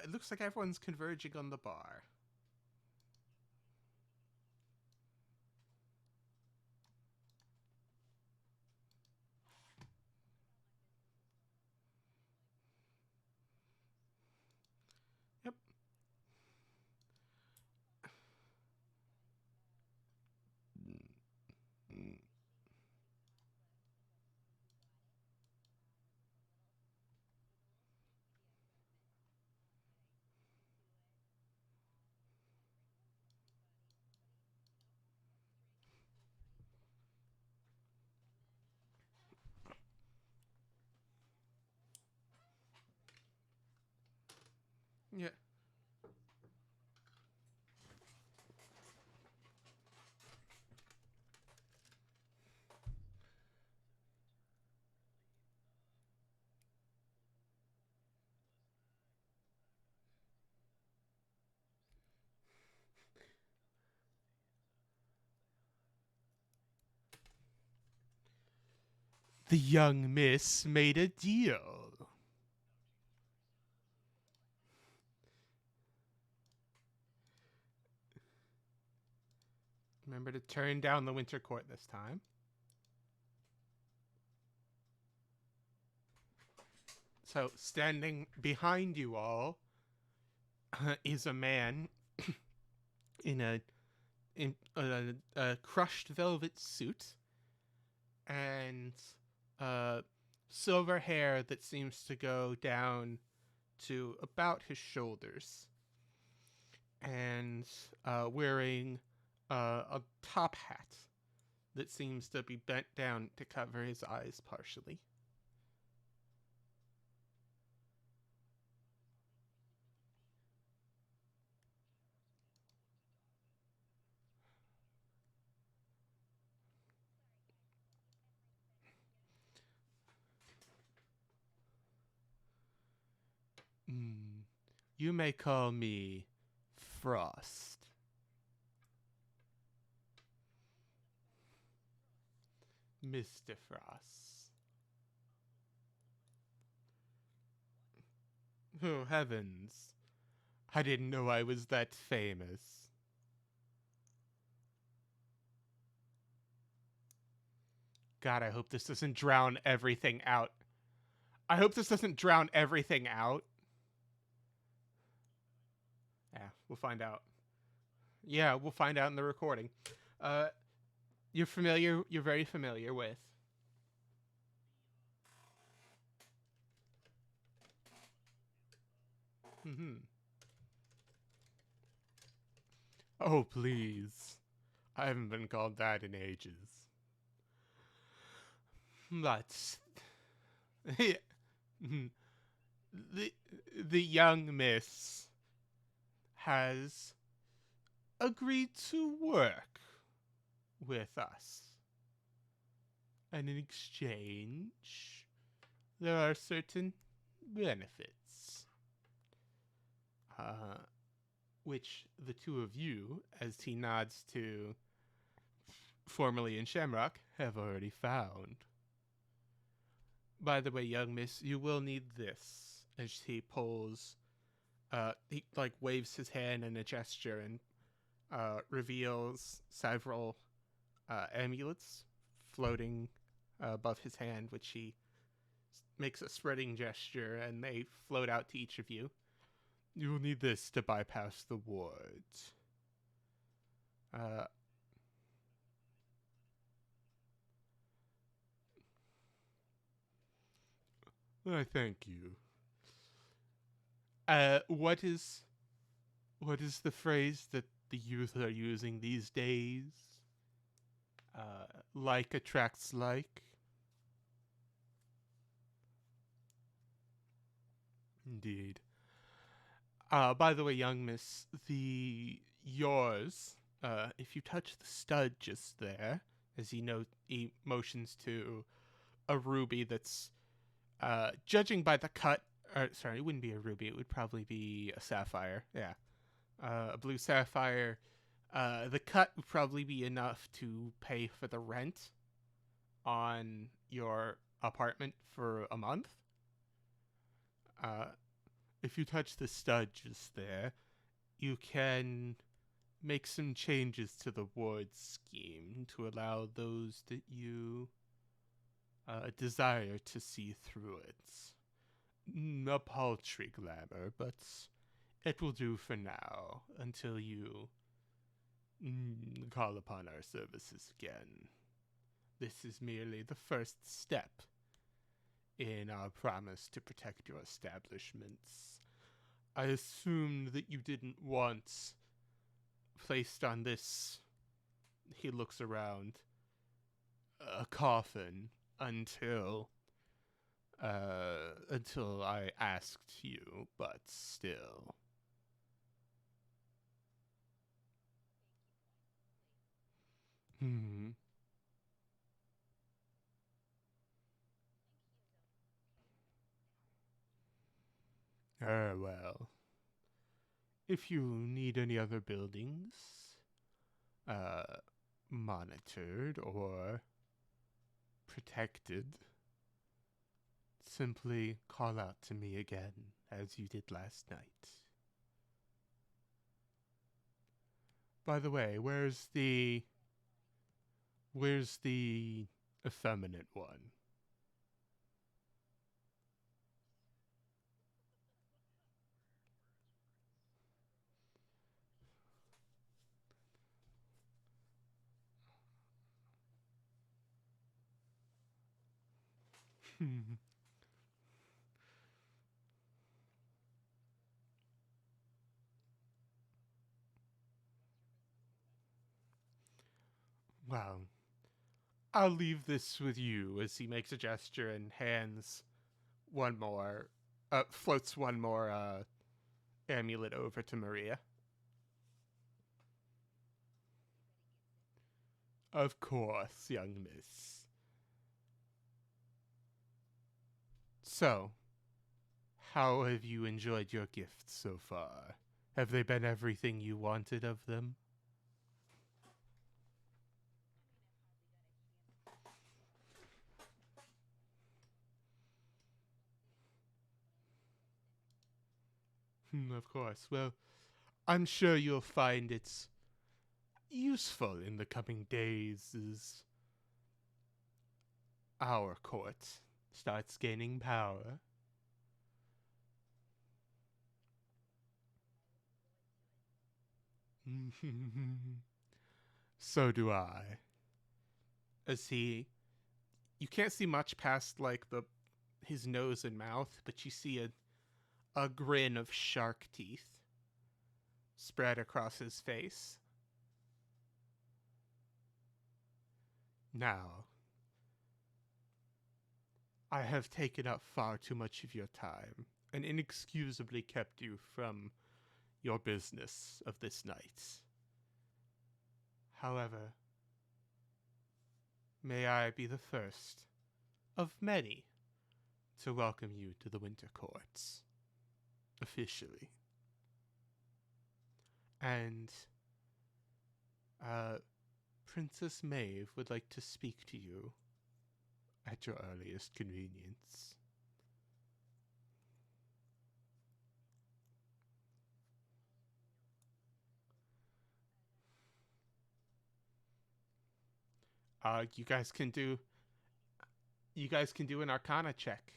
it looks like everyone's converging on the bar. Yep. Yeah. The young miss made a deal. Remember to turn down the winter court this time. So, standing behind you all is a man in a crushed velvet suit and silver hair that seems to go down to about his shoulders, and wearing a top hat that seems to be bent down to cover his eyes partially. Mm, you may call me Frost. Mr. Frost. Oh, heavens. I didn't know I was that famous. God, I hope this doesn't drown everything out. I hope this doesn't drown everything out. Yeah, we'll find out. Yeah, we'll find out in the recording. Uh, you're very familiar with. Mm-hmm. Oh, please. I haven't been called that in ages. But the the young miss has agreed to work with us. And in exchange, there are certain benefits. Uh, which the two of you, as he nods to formerly in Shamrock, have already found. By the way, young miss, you will need this. As he pulls, he like waves his hand in a gesture and reveals several amulets floating above his hand, which he makes a spreading gesture, and they float out to each of you. You will need this to bypass the wards. I thank you. What is the phrase that the youth are using these days? Like attracts like. Indeed. By the way, young miss, the yours. If you touch the stud just there, as he motions to a ruby that's, judging by the cut. Or, sorry, it wouldn't be a ruby. It would probably be a sapphire. Yeah, a blue sapphire. The cut would probably be enough to pay for the rent on your apartment for a month. Uh, if you touch the stud just there, you can make some changes to the ward scheme to allow those that you desire to see through it. A paltry glamour, but it will do for now until you call upon our services again. This is merely the first step in our promise to protect your establishments. I assumed that you didn't want placed on this, he looks around, a coffin until I asked you, but still. Hmm. Well, if you need any other buildings, uh, monitored or protected, simply call out to me again, as you did last night. By the way, where's the effeminate one? Well, I'll leave this with you as he makes a gesture and hands one more, floats one more amulet over to Maria. Of course, young miss. So, how have you enjoyed your gifts so far? Have they been everything you wanted of them? Of course. Well, I'm sure you'll find it's useful in the coming days as our court starts gaining power. So do I. As you can't see much past like the his nose and mouth, but you see a grin of shark teeth spread across his face. Now, I have taken up far too much of your time and inexcusably kept you from your business of this night. However, may I be the first of many to welcome you to the Winter Courts, officially. And, uh, Princess Maeve would like to speak to you at your earliest convenience. Uh, you guys can do you guys can do an Arcana check.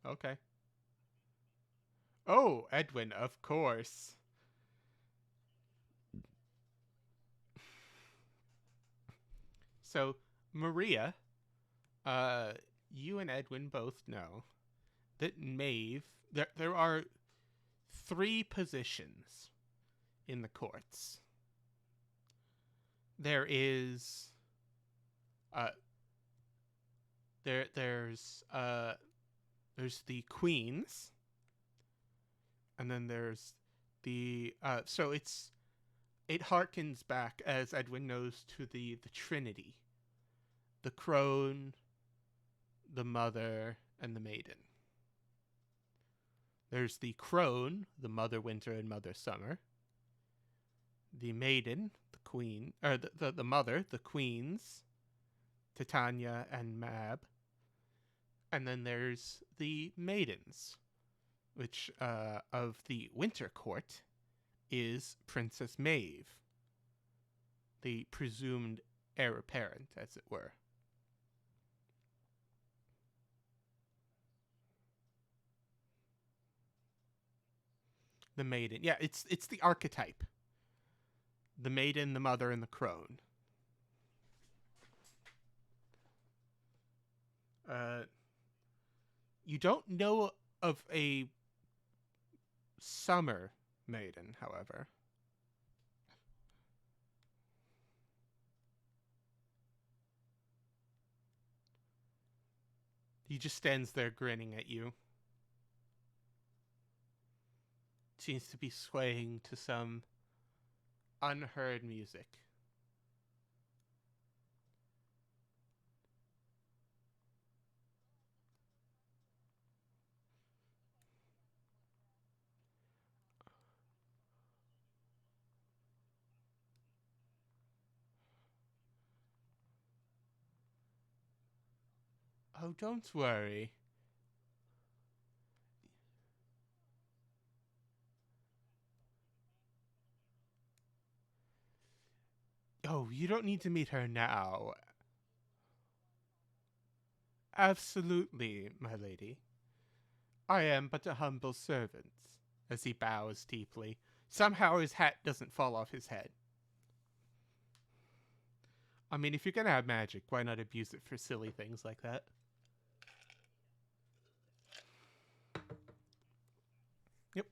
Okay. Oh, Edwin, of course. So, Maria, uh, you and Edwin both know that Maeve, there are three positions in the courts. There is, uh, there's the queens, and then there's so it harkens back, as Edwin knows, to the Trinity: the crone, the mother, and the maiden. There's the crone, the mother winter and mother summer. The maiden, the queen, or the mother, the queens, Titania and Mab. And then there's the maidens, which of the winter court is Princess Maeve, the presumed heir apparent, as it were. The maiden, yeah, it's the archetype: the maiden, the mother, and the crone. Uh, you don't know of a summer maiden, however. He just stands there grinning at you. seems to be swaying to some unheard music. Oh, don't worry. Oh, you don't need to meet her now. Absolutely, my lady. I am but a humble servant, as he bows deeply. Somehow his hat doesn't fall off his head. I mean, if you're gonna have magic, why not abuse it for silly things like that? Yep.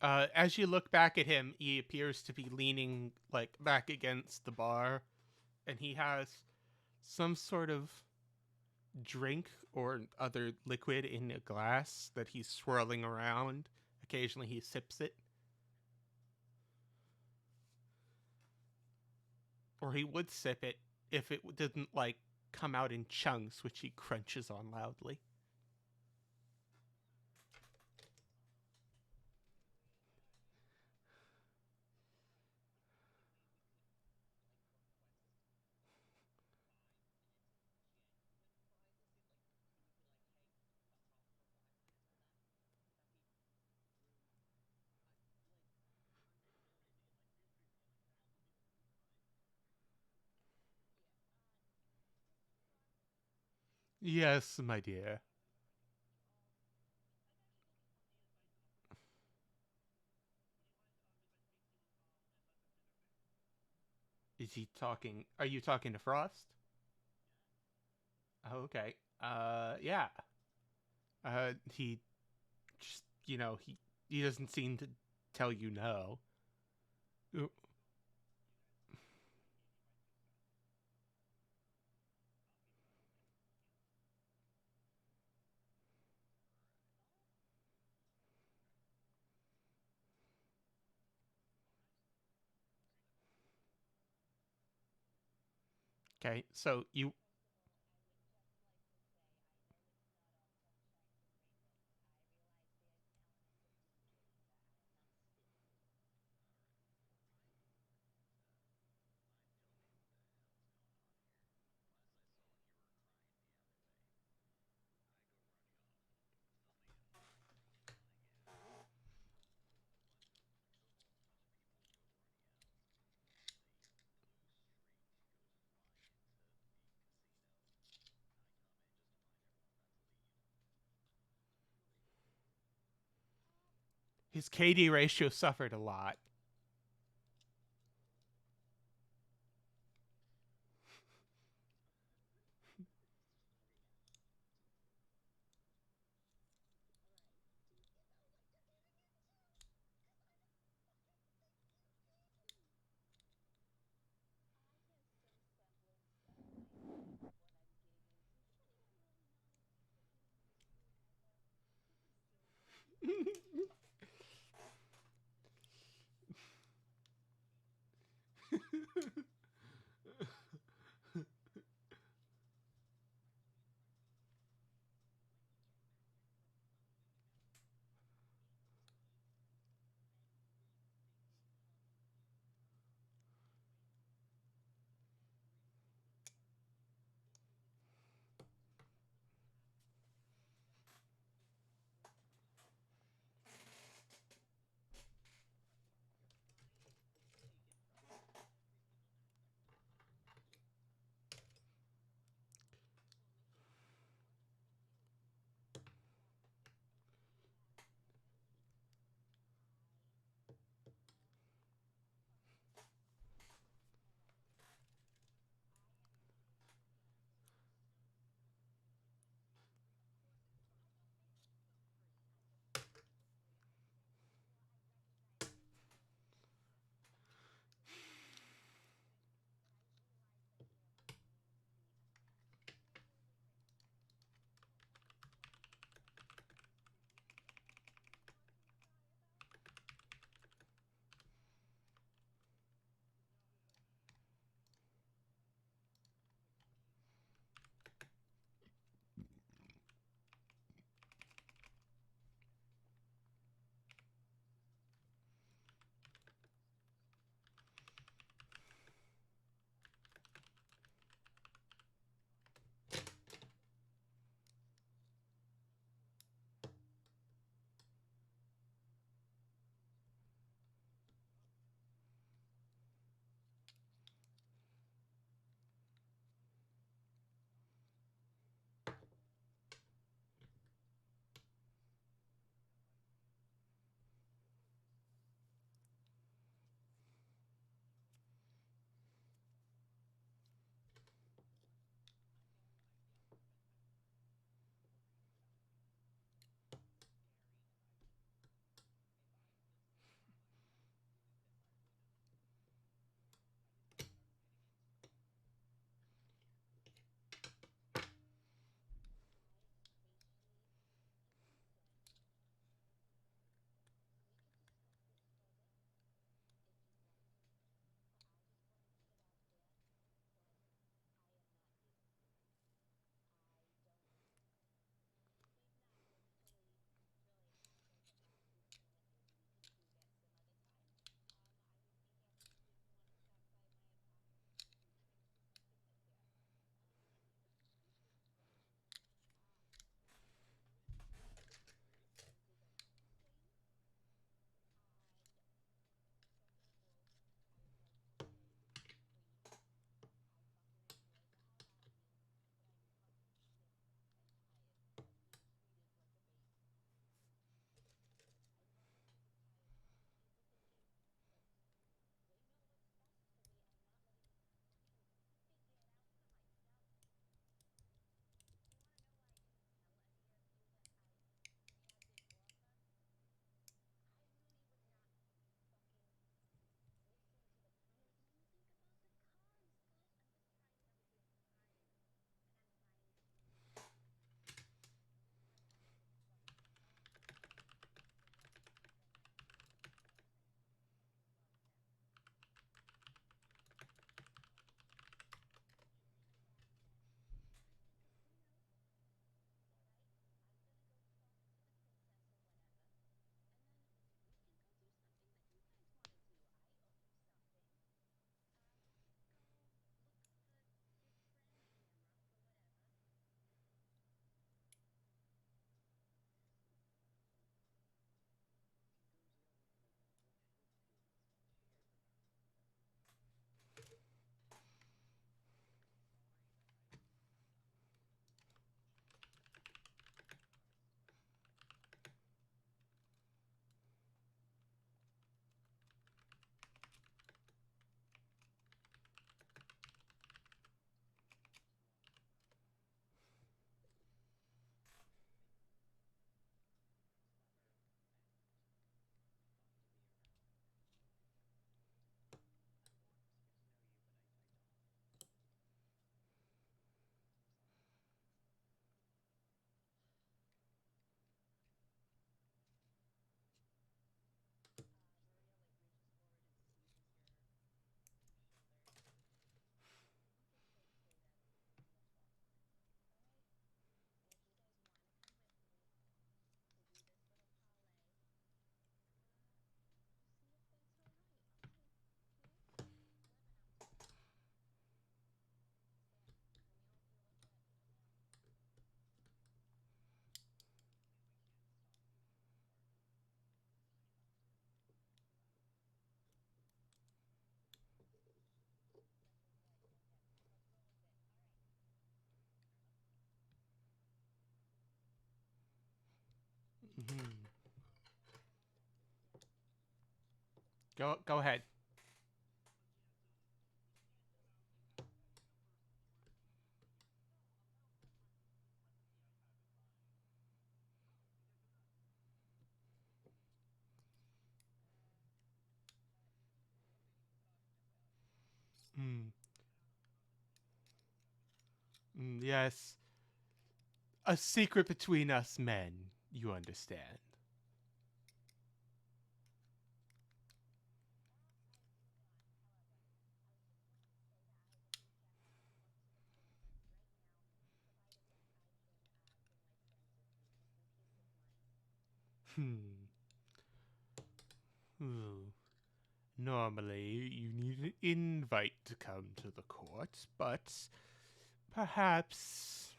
As you look back at him, he appears to be leaning like back against the bar, and he has some sort of drink or other liquid in a glass that he's swirling around. Occasionally, he sips it, or he would sip it if it didn't like come out in chunks, which he crunches on loudly. Yes, my dear. Is he talking? Are you talking to Frost? Oh, okay. Yeah. He just, he doesn't seem to tell you no. Okay, so you. His KD ratio suffered a lot. Mhm. Go ahead. Mm. Yes, a secret between us men. You understand. Hmm. Ooh. Normally, you need an invite to come to the court, but perhaps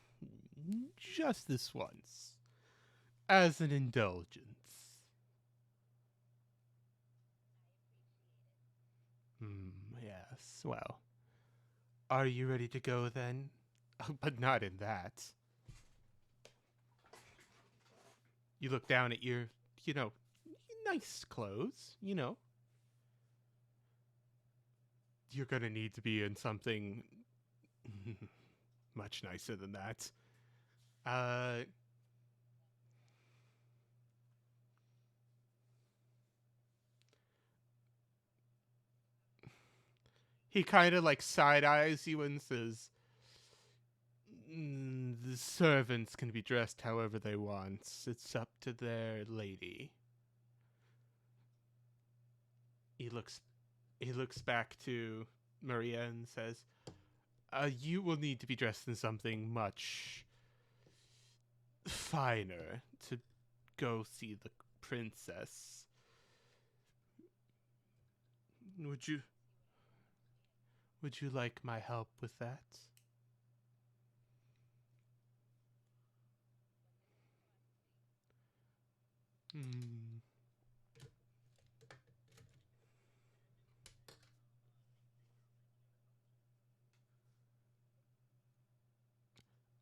just this once, as an indulgence. Yes, well, are you ready to go then? But not in that. You look down at your, you know, nice clothes, you know. You're gonna need to be in something much nicer than that. Uh, he kind of like side eyes you and says, the servants can be dressed however they want. It's up to their lady. He looks he looks back to Maria and says, you will need to be dressed in something much finer to go see the princess. Would you would you like my help with that? Hmm.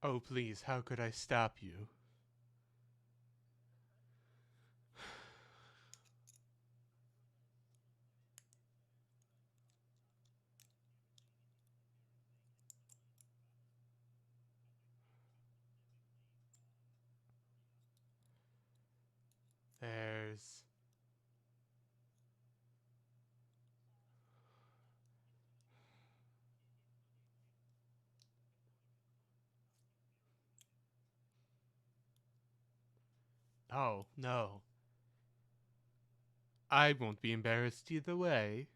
Oh, please, how could I stop you? There's. Oh, no. I won't be embarrassed either way.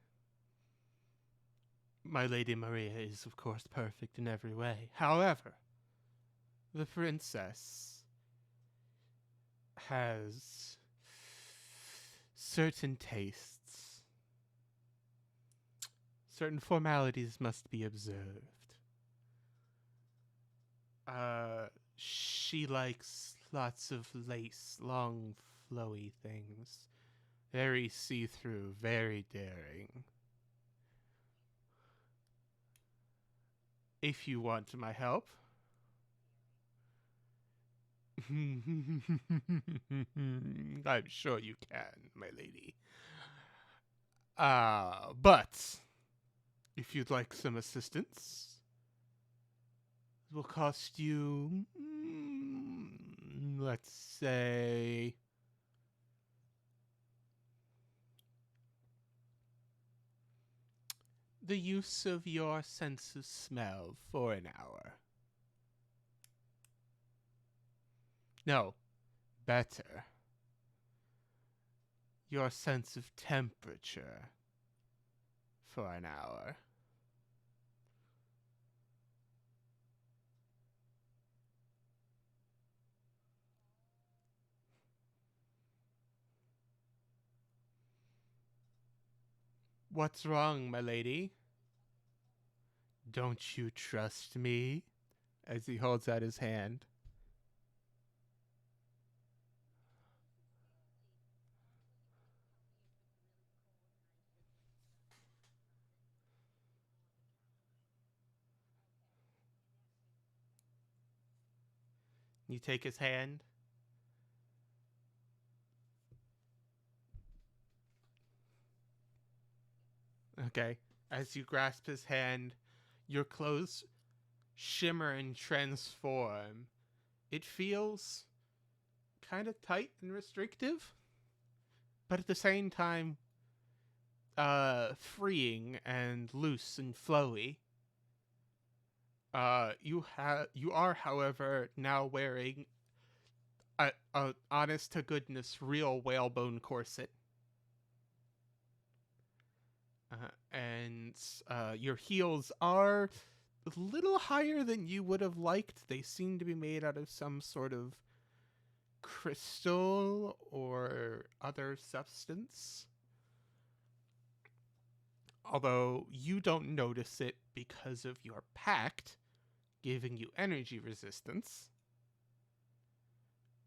My Lady Maria is, of course, perfect in every way. However, the princess has certain tastes. Certain formalities must be observed. She likes lots of lace, long, flowy things. Very see through, very daring. If you want my help, I'm sure you can, my lady. But if you'd like some assistance, it will cost you, let's say, the use of your sense of smell for an hour. No, better, your sense of temperature for an hour. What's wrong, my lady? Don't you trust me? As he holds out his hand. You take his hand. Okay. As you grasp his hand, your clothes shimmer and transform. It feels kind of tight and restrictive, but at the same time, freeing and loose and flowy. You are, however, now wearing a honest to goodness real whalebone corset. And your heels are a little higher than you would have liked. They seem to be made out of some sort of crystal or other substance. Although you don't notice it because of your pact giving you energy resistance.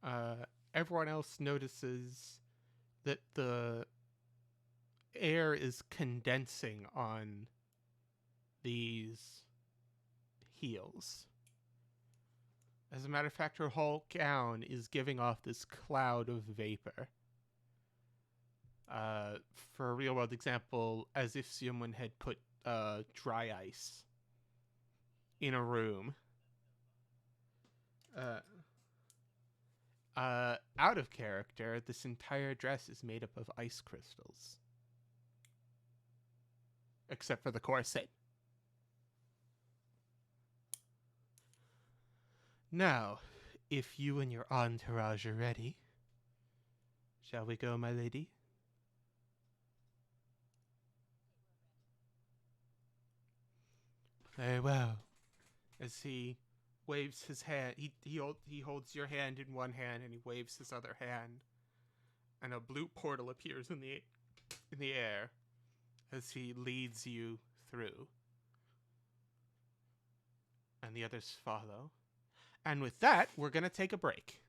Uh, Everyone else notices that the air is condensing on these heels. As a matter of fact, her whole gown is giving off this cloud of vapor. For a real world example, as if someone had put dry ice in a room. Out of character, this entire dress is made up of ice crystals. Except for the corset. Now, if you and your entourage are ready, shall we go, my lady? Very well. As he waves his hand, he holds your hand in one hand and he waves his other hand, and a blue portal appears in the air as he leads you through, and the others follow. And with that, we're gonna take a break.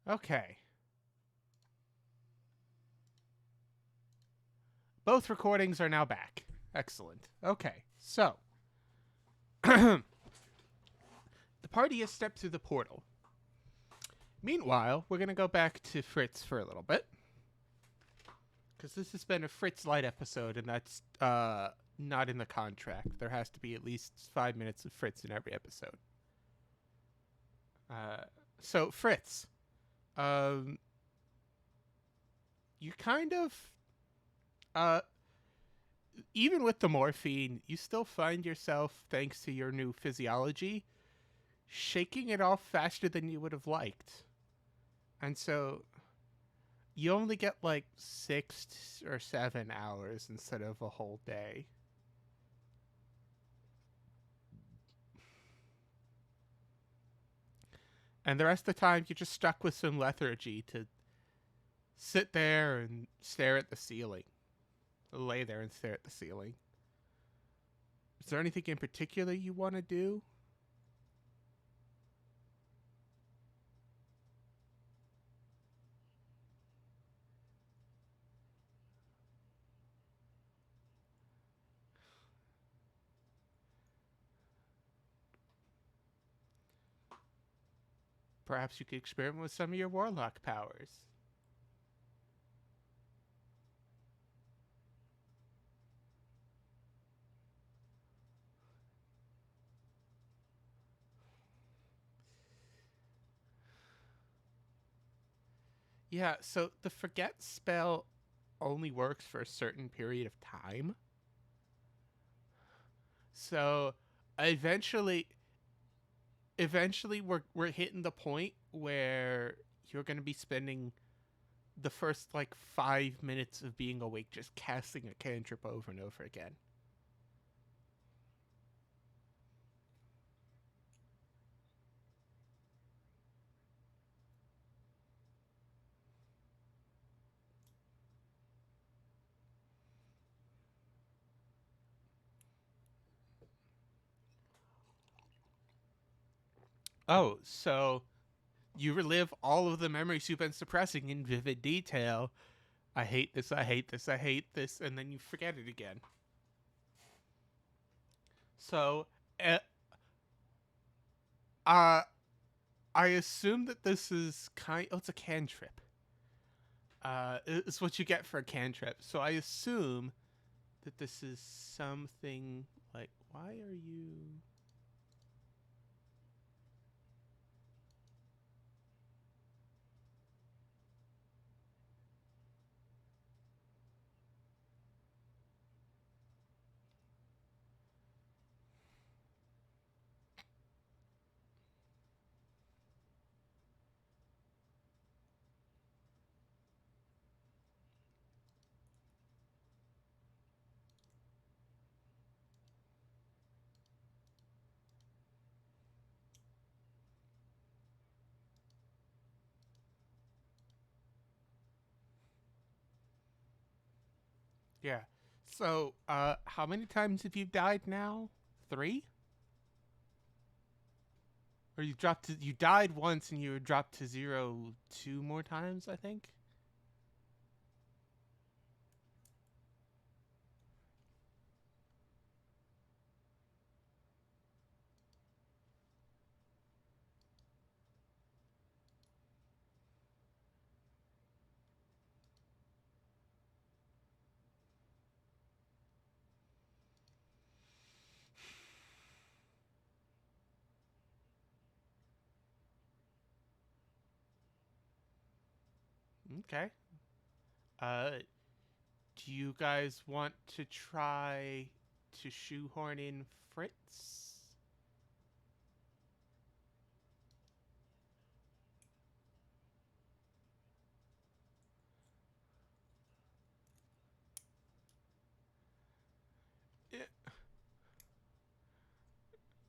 Okay. Both recordings are now back. Excellent. Okay, so the party has stepped through the portal. Meanwhile, we're going to go back to Fritz for a little bit. Because this has been a Fritz Light episode, and that's not in the contract. There has to be at least 5 minutes of Fritz in every episode. So, Fritz, you kind of, even with the morphine, you still find yourself, thanks to your new physiology, shaking it off faster than you would have liked. And so you only get like 6 or 7 hours instead of a whole day. And the rest of the time, you're just stuck with some lethargy to sit there and stare at the ceiling. Lay there and stare at the ceiling. Is there anything in particular you want to do? Perhaps you could experiment with some of your warlock powers. Yeah, so the forget spell only works for a certain period of time. So eventually we're hitting the point where you're going to be spending the first like 5 minutes of being awake just casting a cantrip over and over again. Oh, so you relive all of the memories you've been suppressing in vivid detail. I hate this, I hate this, I hate this, and then you forget it again. So, uh, uh I assume that this is it's a cantrip. It's what you get for a cantrip. So I assume that this is something like, why are you... Yeah. So, how many times have you died now? 3? Or you died once and you were dropped to 0 2 more times, I think? Okay. Uh, do you guys want to try to shoehorn in Fritz?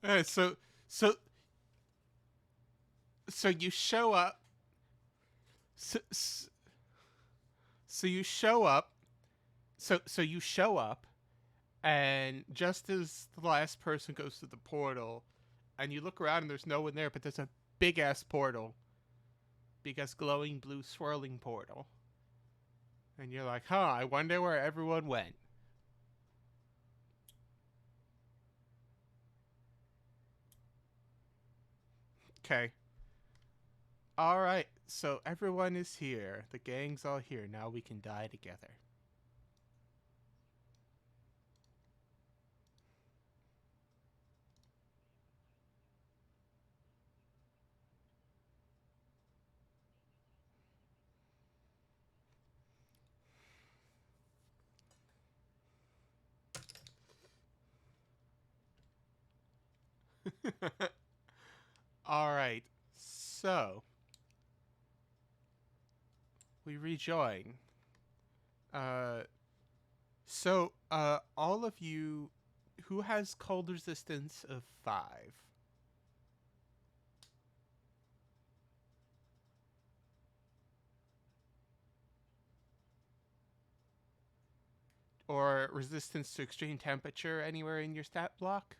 Yeah. So, so, so you show up. So, so you show up. So you show up, and just as the last person goes to the portal, and you look around and there's no one there, but there's a big ass portal. biggest glowing blue swirling portal. And you're like, huh, I wonder where everyone went. Okay. Alright, so everyone is here. The gang's all here. Now we can die together. Alright, so we rejoin. Uh, all of you, who has cold resistance of 5? Or resistance to extreme temperature anywhere in your stat block?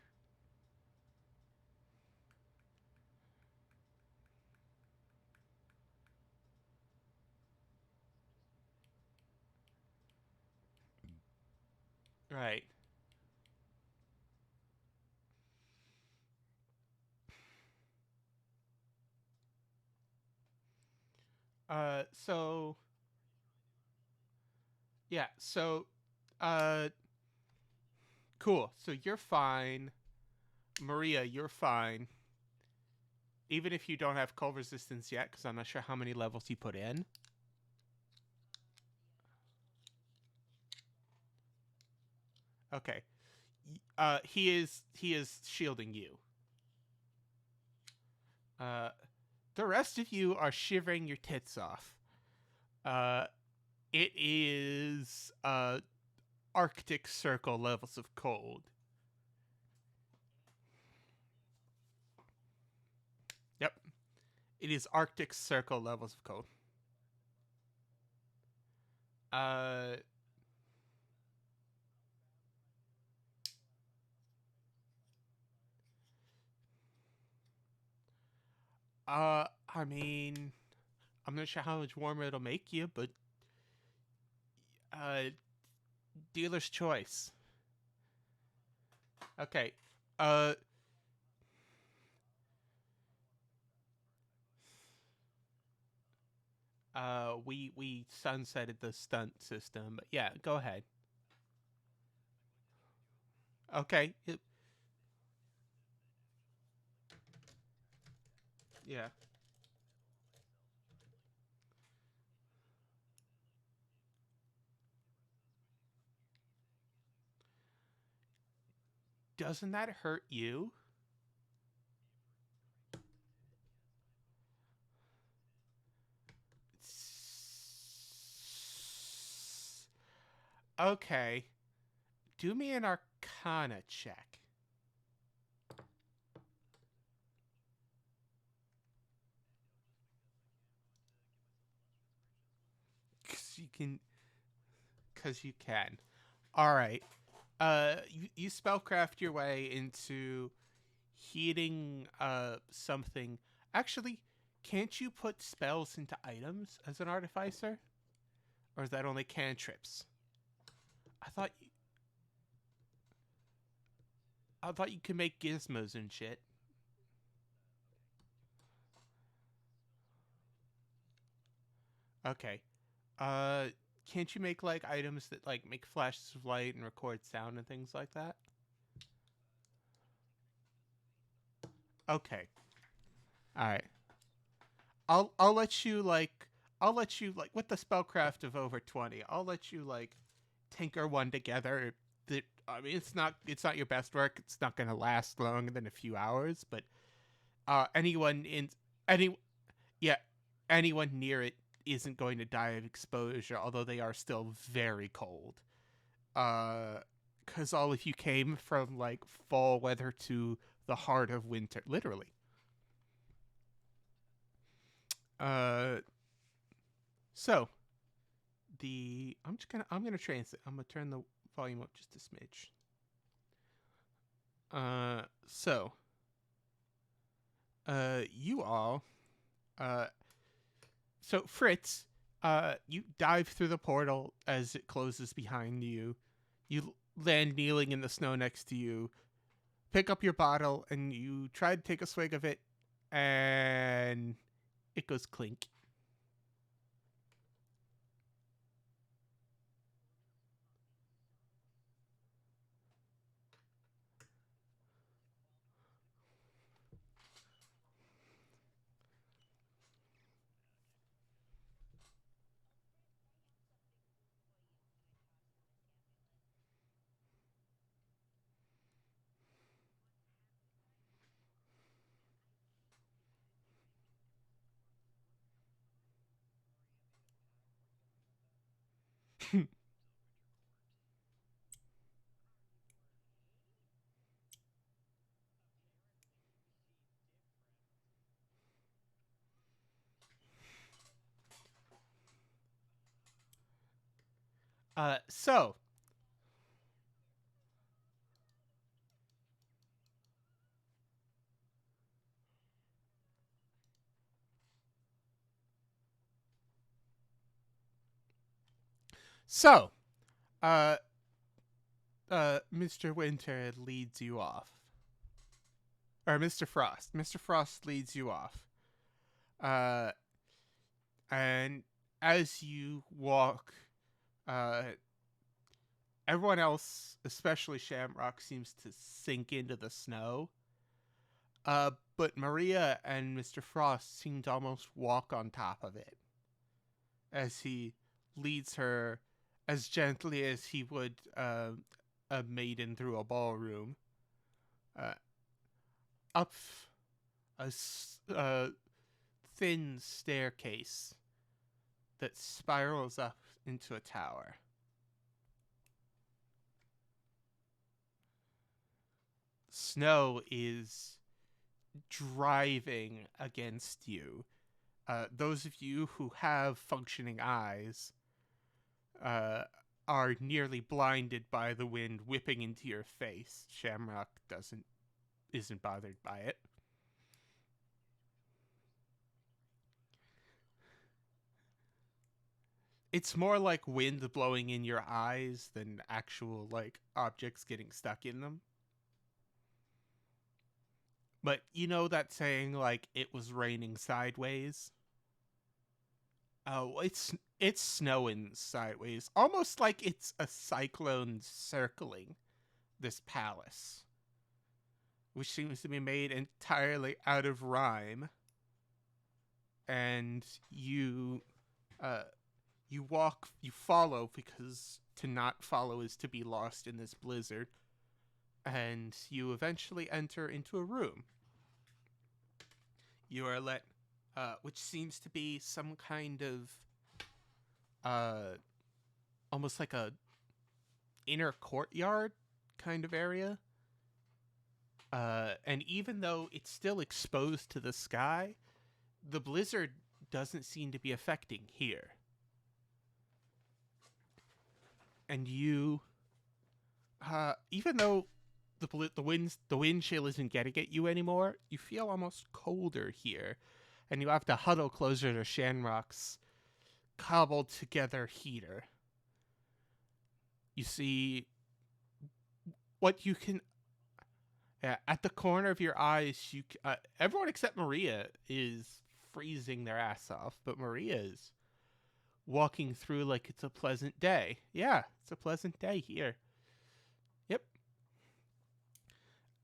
Right. So yeah, so uh cool. So you're fine. Maria, you're fine. Even if you don't have cold resistance yet, because I'm not sure how many levels you put in. Okay. He is shielding you. The rest of you are shivering your tits off. It is Arctic Circle levels of cold. Yep. It is Arctic Circle levels of cold. Uh, I mean, I'm not sure how much warmer it'll make you, but uh, dealer's choice. Okay. Uh, we sunsetted the stunt system, but yeah, go ahead. Okay. Yeah. Doesn't that hurt you? Okay. Do me an Arcana check. Cause you can. Cause you can. All right. You spellcraft your way into heating something. Actually, can't you put spells into items as an artificer, or is that only cantrips? I thought you could make gizmos and shit. Okay. Uh, can't you make like items that like make flashes of light and record sound and things like that? Okay. All right. I'll let you like with the spellcraft of over 20. I'll let you like tinker one together. That I mean, it's not your best work. It's not going to last longer than a few hours, but anyone in any yeah, anyone near it isn't going to die of exposure, although they are still very cold. Cuz all of you came from like fall weather to the heart of winter, literally. Uh so, I'm gonna transit. I'm gonna turn the volume up just a smidge. So you all, uh, So Fritz, you dive through the portal as it closes behind you. You land kneeling in the snow next to you, pick up your bottle, and you try to take a swig of it, and it goes clink. uh, so, so, uh, Mr. Winter leads you off. Or Mr. Frost. Mr. Frost leads you off. Uh, and as you walk, uh, everyone else, especially Shamrock, seems to sink into the snow. But Maria and Mr. Frost seem to almost walk on top of it as he leads her as gently as he would a maiden through a ballroom uh, up a thin staircase that spirals up into a tower. Snow is driving against you. Those of you who have functioning eyes uh, are nearly blinded by the wind whipping into your face. Shamrock isn't bothered by it. It's more like wind blowing in your eyes than actual like objects getting stuck in them. But you know that saying like it was raining sideways? Oh, it's snowing sideways, almost like it's a cyclone circling this palace, which seems to be made entirely out of rhyme. And uh, you follow because to not follow is to be lost in this blizzard, and you eventually enter into a room. You are let, which seems to be some kind of, uh, almost like a inner courtyard kind of area. And even though it's still exposed to the sky, the blizzard doesn't seem to be affecting here. And you, even though the wind chill isn't getting at you anymore, you feel almost colder here, and you have to huddle closer to Shamrock's cobbled together heater. You see what you can. Yeah, at the corner of your eyes, everyone except Maria is freezing their ass off, but Maria is walking through like it's a pleasant day. Yeah, it's a pleasant day here. Yep.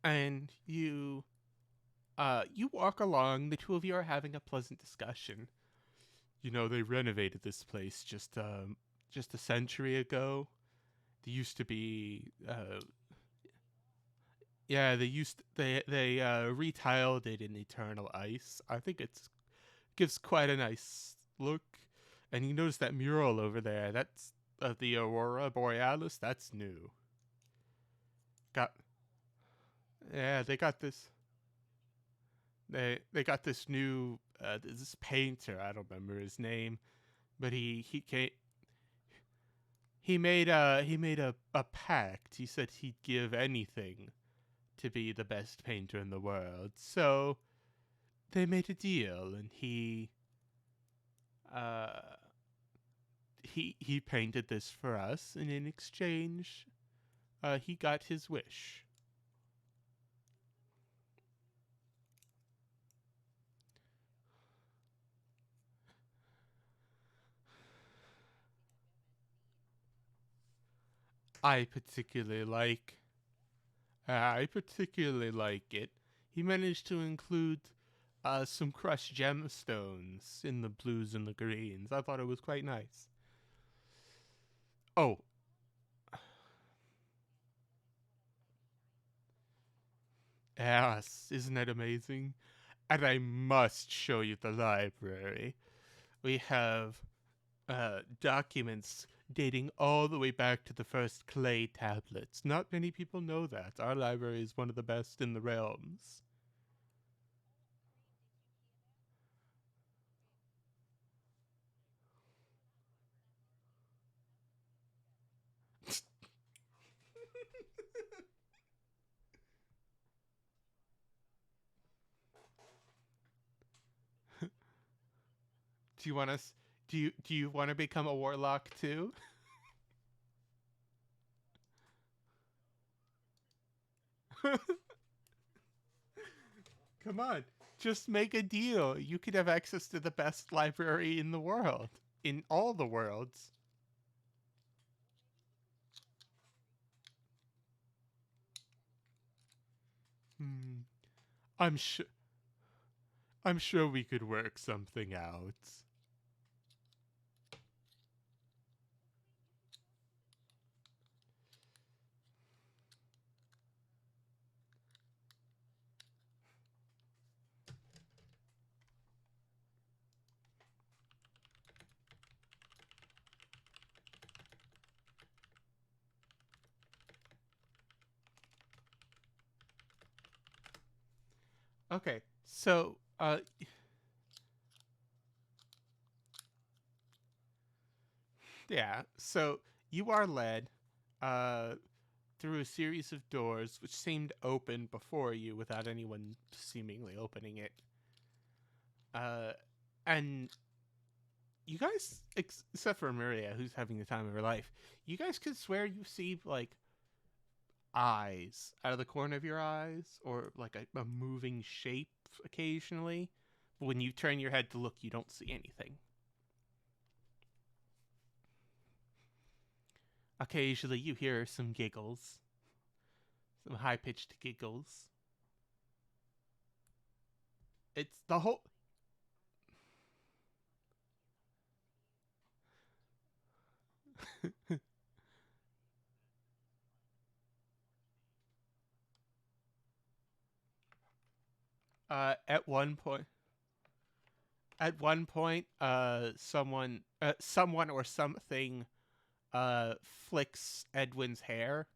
And you walk along. The two of you are having a pleasant discussion. You know, they renovated this place just a century ago. They used to be yeah, they retiled it in eternal ice. I think it's gives quite a nice look. And you notice that mural over there. That's the Aurora Borealis. That's new. Got yeah, they got this. They got this new this painter. I don't remember his name, but he made a pact. He said he'd give anything to be the best painter in the world. So they made a deal, and Uh, he painted this for us, and in exchange, he got his wish. I particularly like. I particularly like it. He managed to include some crushed gemstones in the blues and the greens. I thought it was quite nice. Oh, yes, isn't that amazing? And I must show you the library. We have documents dating all the way back to the first clay tablets. Not many people know that. Our library is one of the best in the realms. Do you want us? Do you want to become a warlock too? Come on, just make a deal. You could have access to the best library in the world, in all the worlds. Hmm. I'm sure. I'm sure we could work something out. Okay, so yeah, so you are led uh through a series of doors which seemed open before you without anyone seemingly opening it. Uh and you guys, except for Maria, who's having the time of her life, you guys could swear you see like eyes out of the corner of your eyes, or like a moving shape occasionally. But when you turn your head to look, you don't see anything. Occasionally, you hear some giggles, some high pitched giggles. It's the whole. At one point, someone or something, flicks Edwin's hair.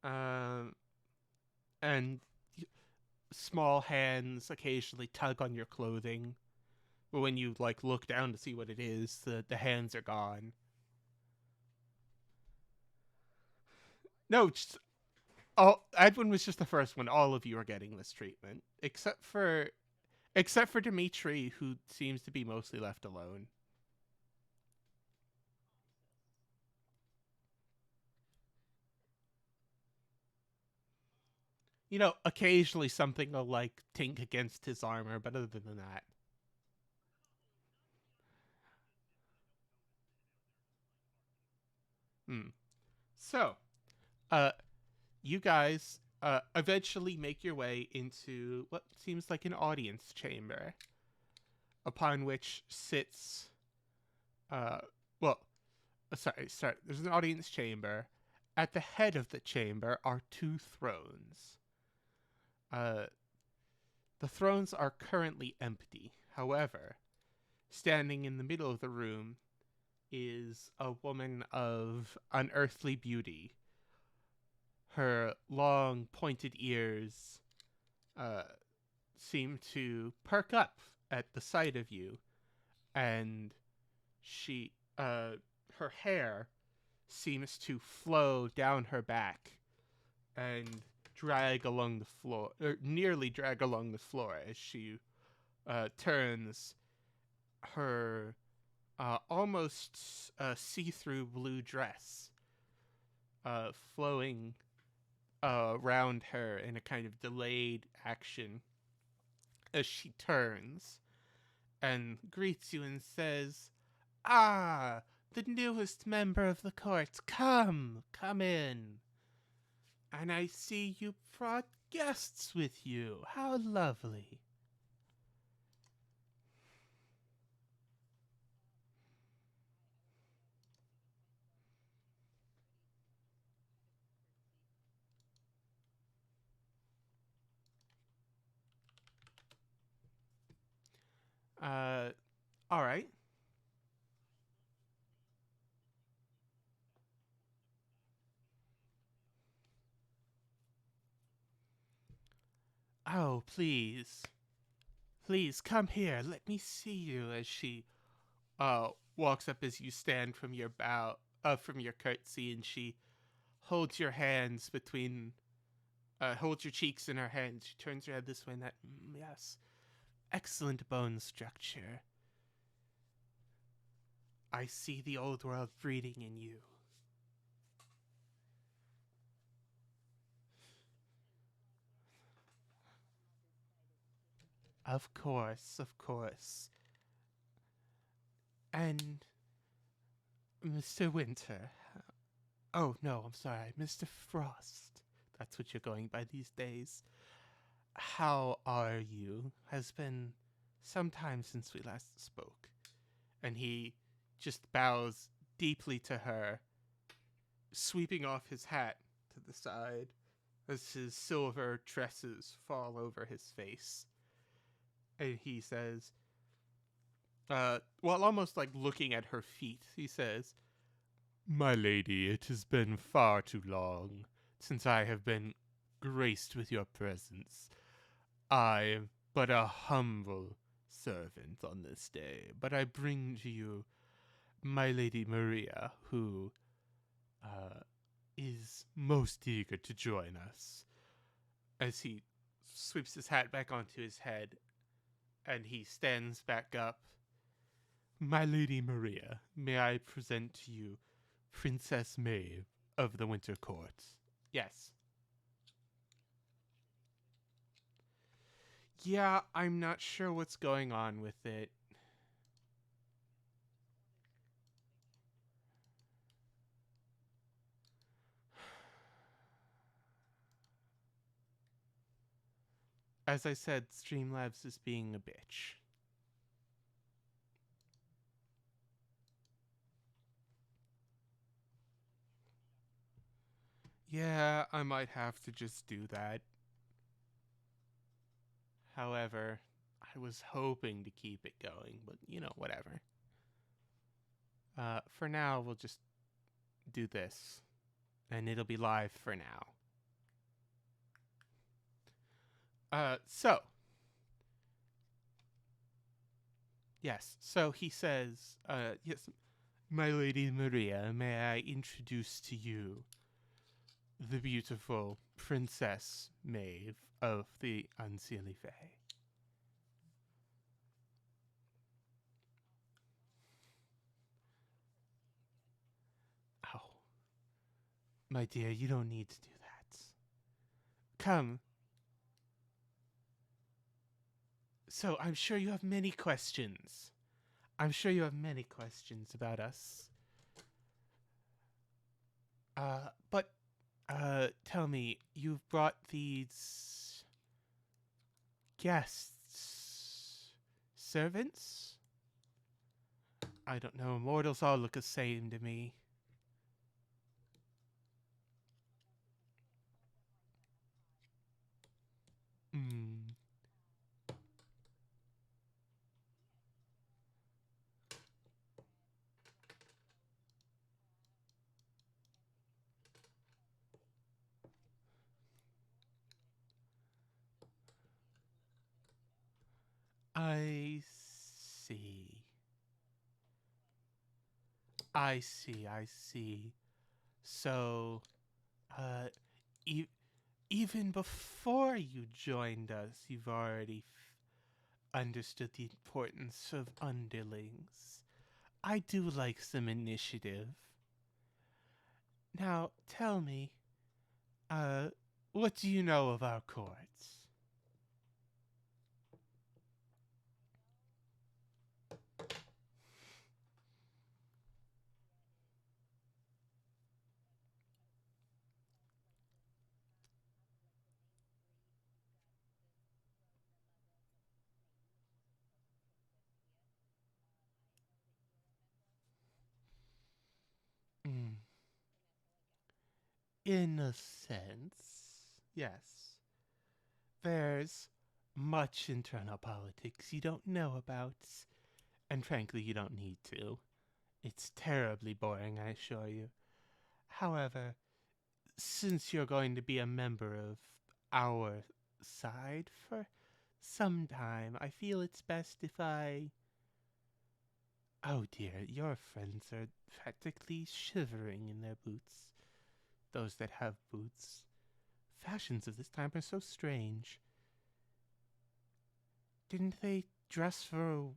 Um, and small hands occasionally tug on your clothing. But when you like look down to see what it is, the hands are gone. No, just, oh, Edwin was just the first one. All of you are getting this treatment, except for Dimitri, who seems to be mostly left alone. You know, occasionally something will like tink against his armor, but other than that, hmm. So, uh, you guys eventually make your way into what seems like an audience chamber, upon which sits, uh, well, sorry. There's an audience chamber. At the head of the chamber are two thrones. Uh, the thrones are currently empty. However, standing in the middle of the room is a woman of unearthly beauty. Her long, pointed ears uh, seem to perk up at the sight of you, and she, her hair seems to flow down her back and drag along the floor, or nearly drag along the floor as she turns her almost see-through blue dress flowing around her in a kind of delayed action as she turns and greets you and says, "Ah, the newest member of the court. Come in. And I see you brought guests with you. How lovely." Uh, all right. Oh, please. Please come here. Let me see you as she walks up as you stand from your bow from your curtsy, and she holds your hands between holds your cheeks in her hands. She turns her head this way and that. Yes. Excellent bone structure. I see the old world breeding in you. Of course, of course. And Mr. Winter. Oh, no, I'm sorry. Mr. Frost. That's what you're going by these days. How are you? Has been some time since we last spoke. And he just bows deeply to her, sweeping off his hat to the side as his silver tresses fall over his face. And he says, while almost like looking at her feet, he says, "My lady, it has been far too long since I have been graced with your presence. I am but a humble servant on this day, but I bring to you my lady Maria, who is most eager to join us." As he sweeps his hat back onto his head and he stands back up. "My lady Maria, may I present to you Princess Maeve of the Winter Court?" "Yes." "Yeah, I'm not sure what's going on with it." As I said, Streamlabs is being a bitch. Yeah, I might have to just do that. However, I was hoping to keep it going, but whatever. For now, we'll just do this, and it'll be live for now. So, yes, so he says, "Yes, my lady Maria, may I introduce to you the beautiful Princess Maeve of the Unsung City." Oh, my dear, you don't need to do that. Come. So, I'm sure you have many questions. I'm sure you have many questions about us. But tell me, you've brought these guests, servants? I don't know. Mortals all look the same to me. Hmm. I see. I see. So, uh, e- even before you joined us, you've already understood the importance of underlings. I do like some initiative. Now, tell me, uh, what do you know of our courts? Mm, in a sense, yes. There's much internal politics you don't know about, and frankly, you don't need to. It's terribly boring, I assure you. However, since you're going to be a member of our side for some time, I feel it's best if I. Oh dear, your friends are practically shivering in their boots. Those that have boots. Fashions of this time are so strange. Didn't they dress for a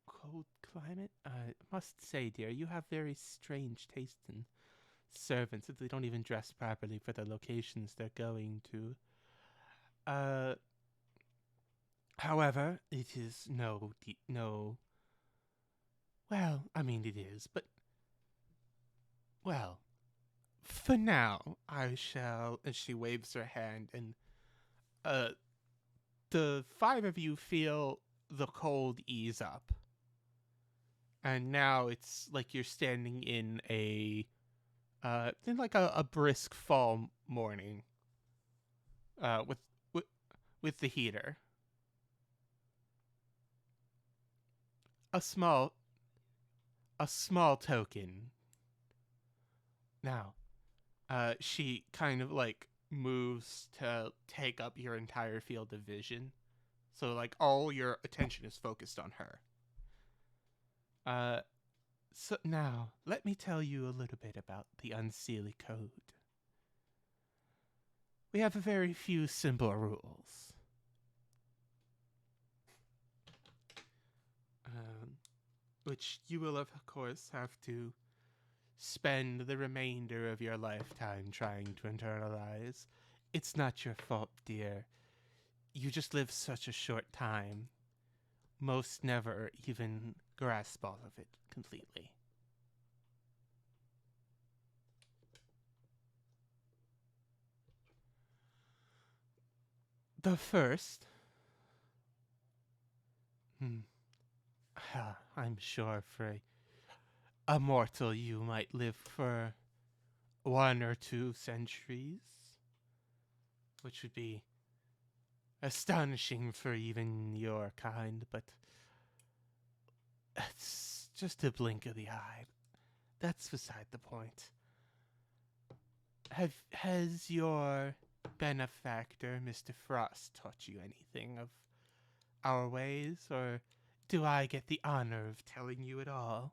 cold climate? I must say, dear, you have very strange taste in servants if they don't even dress properly for the locations they're going to. Uh, However, it is no. Well, I mean it is, but well, for now, I shall. As she waves her hand, and uh, the five of you feel the cold ease up, and now it's like you're standing in like a brisk fall morning, with with with the heater. A small a small token. Now, she kind of like moves to take up your entire field of vision. So like all your attention is focused on her. Uh so now let me tell you a little bit about the Unseelie Code. We have a very few simple rules. Um, which you will of course have to spend the remainder of your lifetime trying to internalize. It's not your fault, dear. You just live such a short time. Most never even grasp all of it completely. The first, hmm, I'm sure for a mortal you might live for 1 or 2 centuries, which would be astonishing for even your kind, but it's just a blink of the eye. That's beside the point. Has your benefactor, Mr. Frost, taught you anything of our ways, or do I get the honor of telling you it all?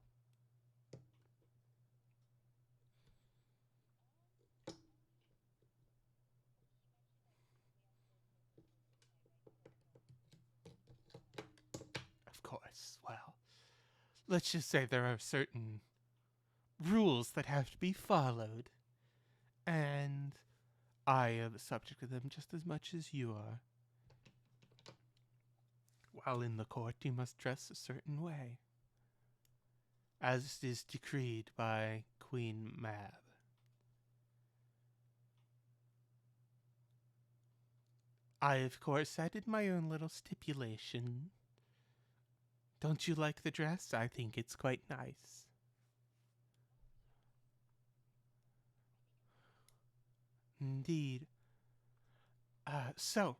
Of course. Well, let's just say there are certain rules that have to be followed, and I am the subject of them just as much as you are. While in the court, you must dress a certain way, as is decreed by Queen Mab. I, of course, added my own little stipulation. Don't you like the dress? I think it's quite nice. Indeed. So,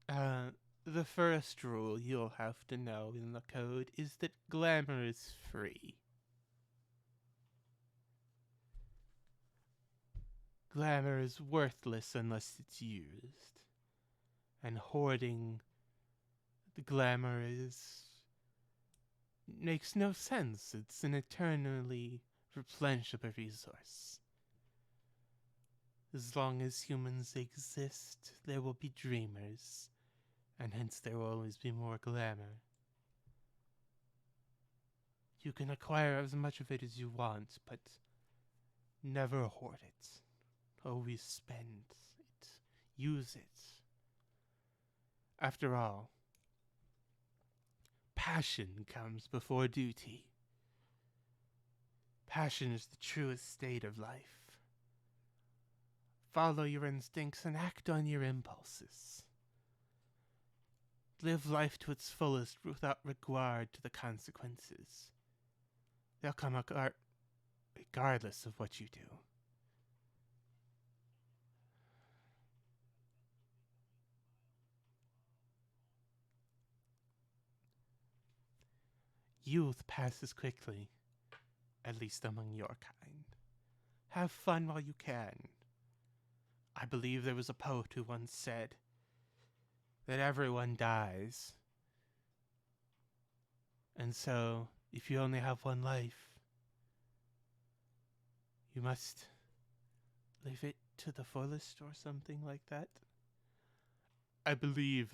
uh, the first rule you'll have to know in the code is that glamour is free. Glamour is worthless unless it's used. And hoarding the glamour is makes no sense. It's an eternally replenishable resource. As long as humans exist, there will be dreamers, and hence there will always be more glamour. You can acquire as much of it as you want, but never hoard it. Always spend it. Use it. After all, passion comes before duty. Passion is the truest state of life. Follow your instincts and act on your impulses. Live life to its fullest without regard to the consequences. They'll come regardless of what you do. Youth passes quickly, at least among your kind. Have fun while you can. I believe there was a poet who once said that everyone dies. And so, if you only have one life, you must live it to the fullest or something like that. I believe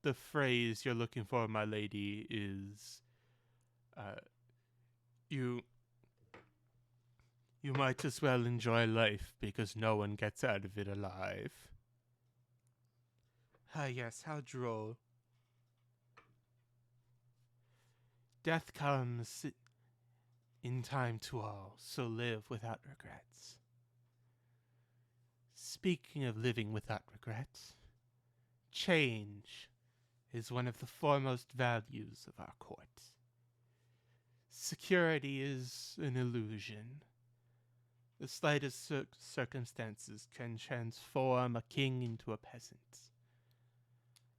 the phrase you're looking for, my lady, is you might as well enjoy life because no one gets out of it alive. Ah, yes, how droll. Death comes in time to all, so live without regrets. Speaking of living without regrets, change is one of the foremost values of our court. Security is an illusion. The slightest circumstances can transform a king into a peasant.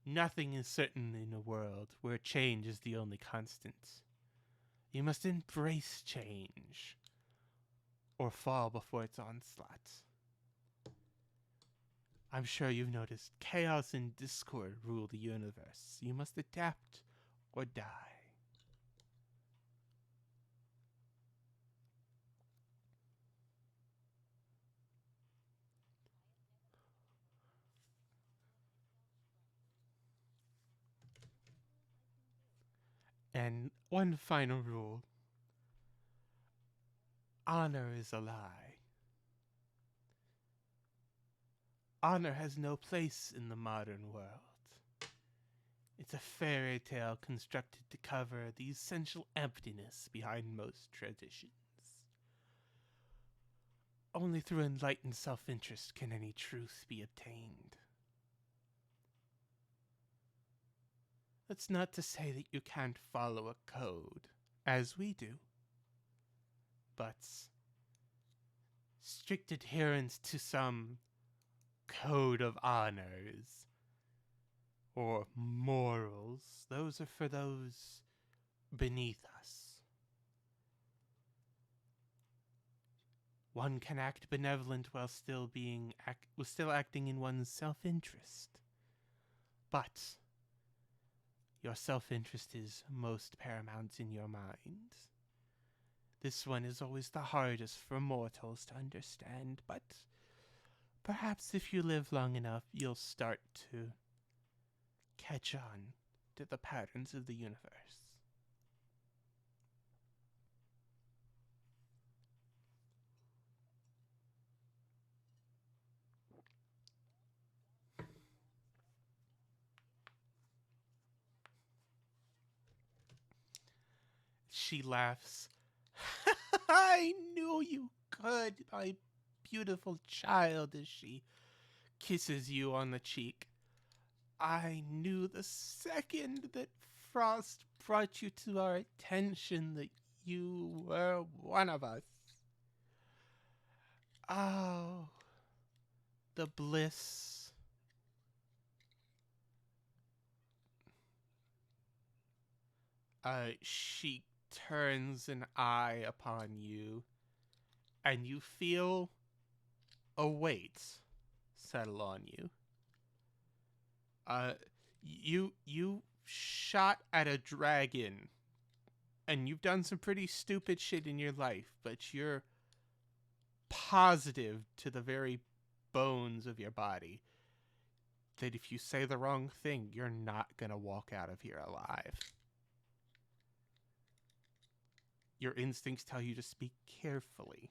Nothing is certain in a world where change is the only constant. You must embrace change, or fall before its onslaught. I'm sure you've noticed chaos and discord rule the universe. You must adapt or die. And one final rule. Honor is a lie. Honor has no place in the modern world. It's a fairy tale constructed to cover the essential emptiness behind most traditions. Only through enlightened self-interest can any truth be obtained. That's not to say that you can't follow a code, as we do. But strict adherence to some code of honors or morals, those are for those beneath us. One can act benevolent while still acting in one's self-interest. But your self-interest is most paramount in your mind. This one is always the hardest for mortals to understand, but perhaps if you live long enough, you'll start to catch on to the patterns of the universe. She laughs. I knew you could, my beautiful child, as she kisses you on the cheek. I knew the second that Frost brought you to our attention that you were one of us. Oh, the bliss. She turns an eye upon you, and you feel a weight settle on you. You shot at a dragon and you've done some pretty stupid shit in your life, but you're positive to the very bones of your body that if you say the wrong thing, you're not gonna walk out of here alive. Your instincts tell you to speak carefully.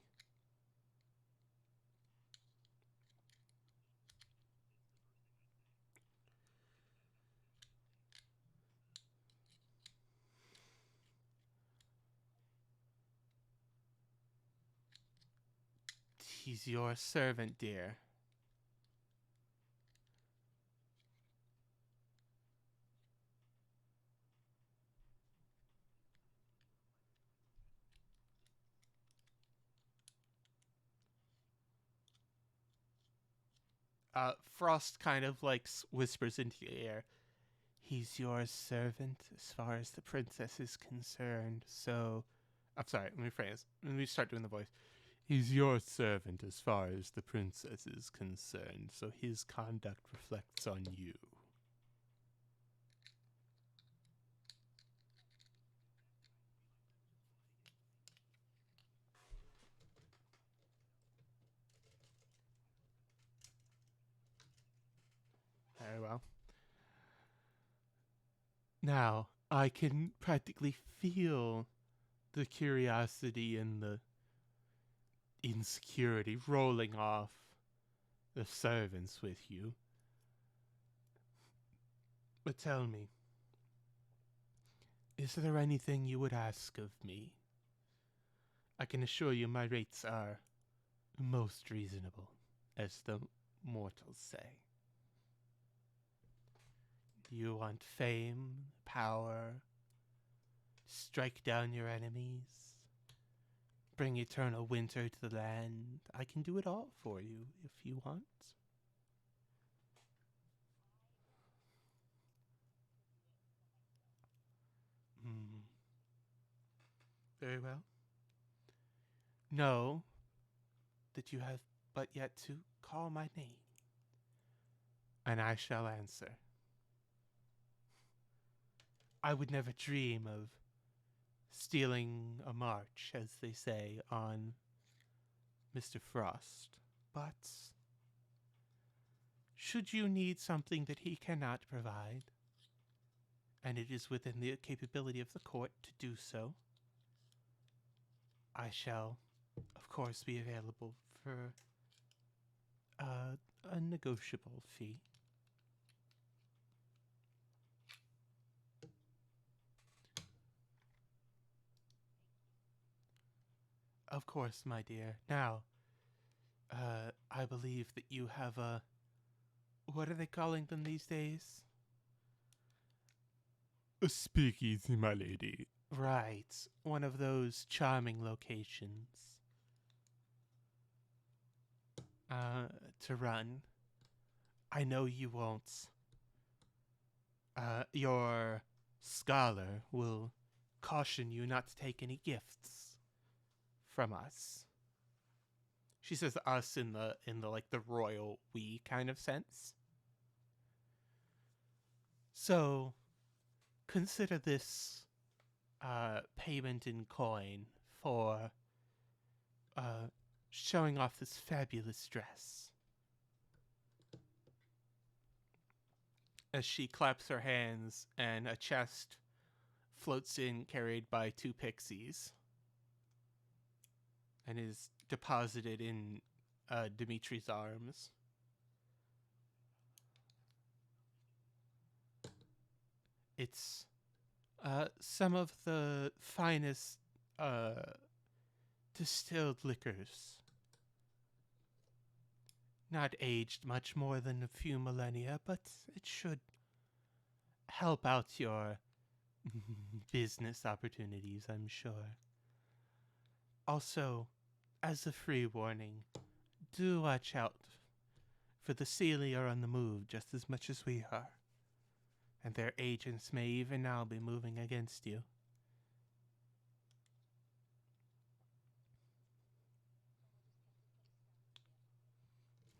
He's your servant, dear. Frost kind of like whispers into the air. He's your servant as far as the princess is concerned. So, I'm sorry. Let me phrase. Let me start doing the voice. He's your servant as far as the princess is concerned. So his conduct reflects on you. Very well. Now, I can practically feel the curiosity and the insecurity rolling off the servants with you. But tell me, is there anything you would ask of me? I can assure you my rates are most reasonable, as the mortals say. Do you want fame, power, strike down your enemies, bring eternal winter to the land? I can do it all for you if you want. Hmm. Very well. Know that you have but yet to call my name, and I shall answer. I would never dream of stealing a march, as they say, on Mr. Frost, but should you need something that he cannot provide, and it is within the capability of the court to do so, I shall, of course, be available for a negotiable fee. Of course, my dear. Now, I believe that you have a. What are they calling them these days? A speakeasy, my lady. Right, one of those charming locations. To run. I know you won't. Your scholar will caution you not to take any gifts from us. She says us in the like the royal we kind of sense. So consider this payment in coin for showing off this fabulous dress. As she claps her hands and a chest floats in carried by two pixies and is deposited in Dimitri's arms. It's some of the finest distilled liquors. Not aged much more than a few millennia, but it should help out your business opportunities, I'm sure. Also, as a free warning, do watch out, for the Sealy are on the move just as much as we are, and their agents may even now be moving against you.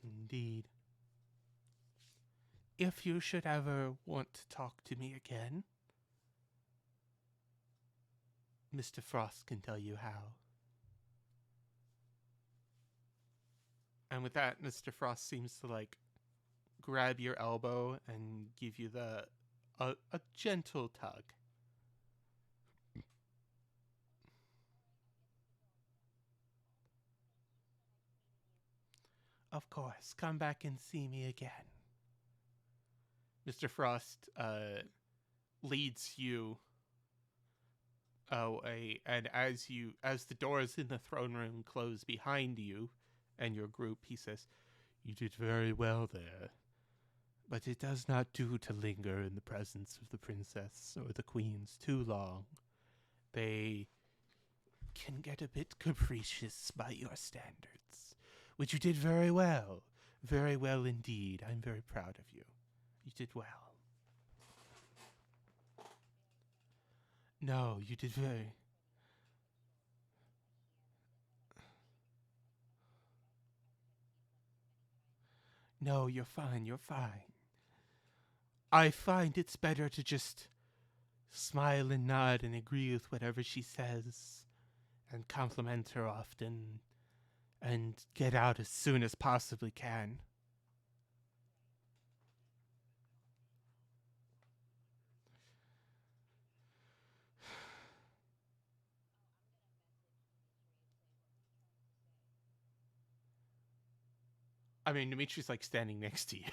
Indeed. If you should ever want to talk to me again, Mr. Frost can tell you how. And with that, Mr. Frost seems to like grab your elbow and give you a gentle tug. Of course, come back and see me again. Mr. Frost leads you away, and as the doors in the throne room close behind you and your group, he says, "You did very well there. But it does not do to linger in the presence of the princess or the queens too long. They can get a bit capricious by your standards. Which you did very well. Very well indeed. I'm very proud of you. You did well." No, you did very... No, you're fine, you're fine. I find it's better to just smile and nod and agree with whatever she says and compliment her often and get out as soon as possibly can. I mean, Dimitri's like standing next to you.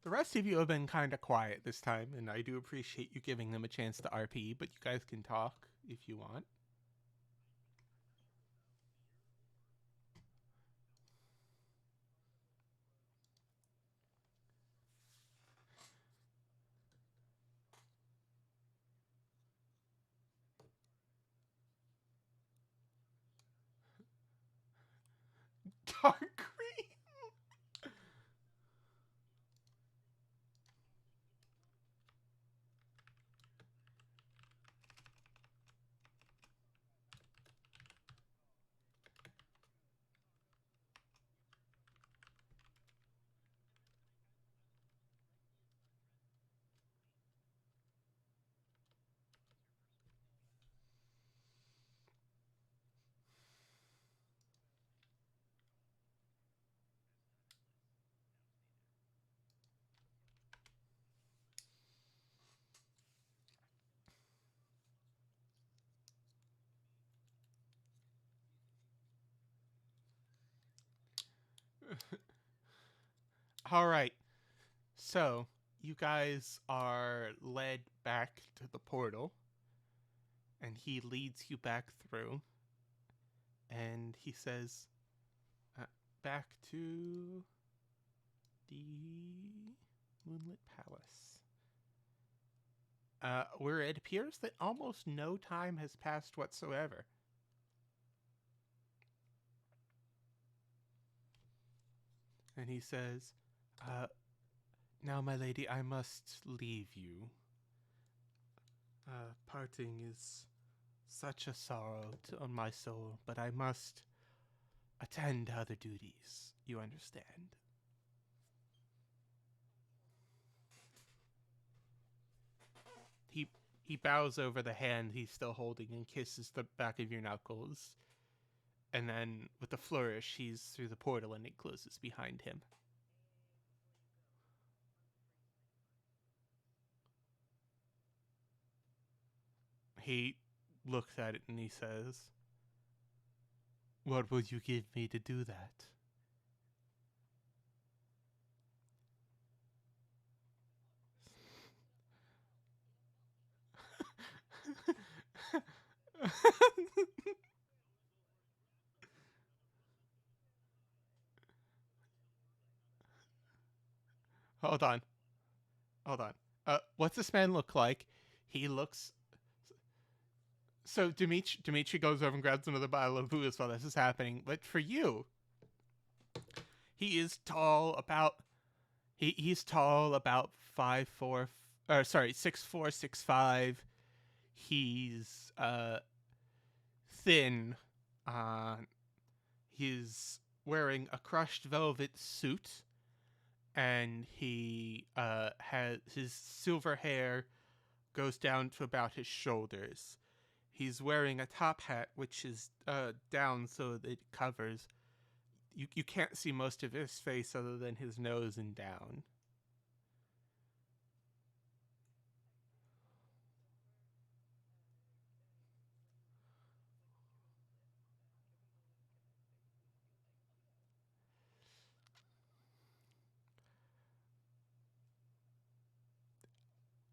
The rest of you have been kind of quiet this time, and I do appreciate you giving them a chance to RP, but you guys can talk if you want. Dark green. All right. So, you guys are led back to the portal, and he leads you back through, and he says, back to the Moonlit Palace. Where it appears that almost no time has passed whatsoever. And he says, now, my lady, I must leave you. Parting is such a sorrow on my soul, but I must attend to other duties. You understand? He bows over the hand he's still holding and kisses the back of your knuckles. And then, with a flourish, he's through the portal and it closes behind him. He looks at it and he says, "What would you give me to do that?" Hold on. Hold on. What's this man look like? He looks... So Dimitri goes over and grabs another bottle of booze while this is happening. But for you, He is tall about he's tall about 5'4", or sorry, 6'4", 6'5". He's thin. Uh, he's wearing a crushed velvet suit, and he has his silver hair goes down to about his shoulders. He's wearing a top hat, which is down so that it covers. You can't see most of his face other than his nose and down.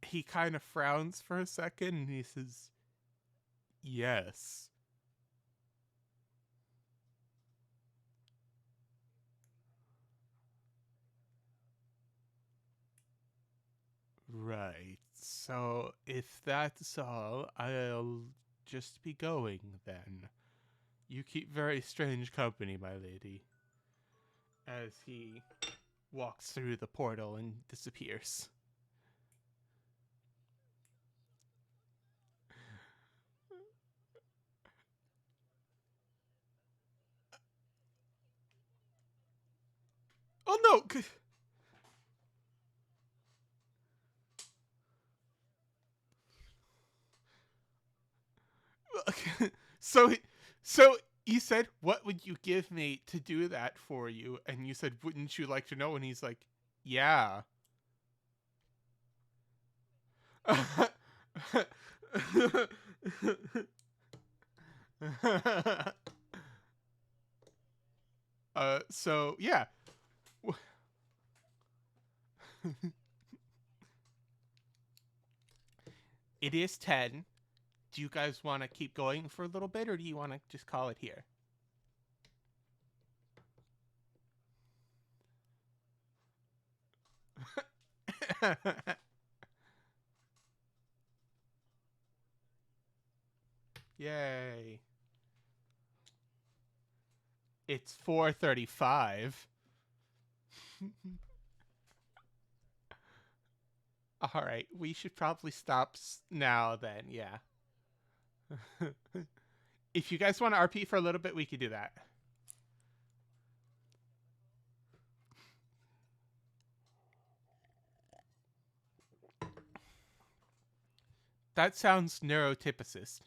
He kind of frowns for a second and he says, "Yes." Right. So if that's all, I'll just be going then. You keep very strange company, my lady. As he walks through the portal and disappears. Oh no! so, so you said, "What would you give me to do that for you?" And you said, "Wouldn't you like to know?" And he's like, "Yeah." So yeah, it is 10. Do you guys want to keep going for a little bit, or do you want to just call it here? Yay! It's 4:35. All right, we should probably stop now then. Yeah. If you guys want to RP for a little bit, we could do that. That sounds neurotypicist.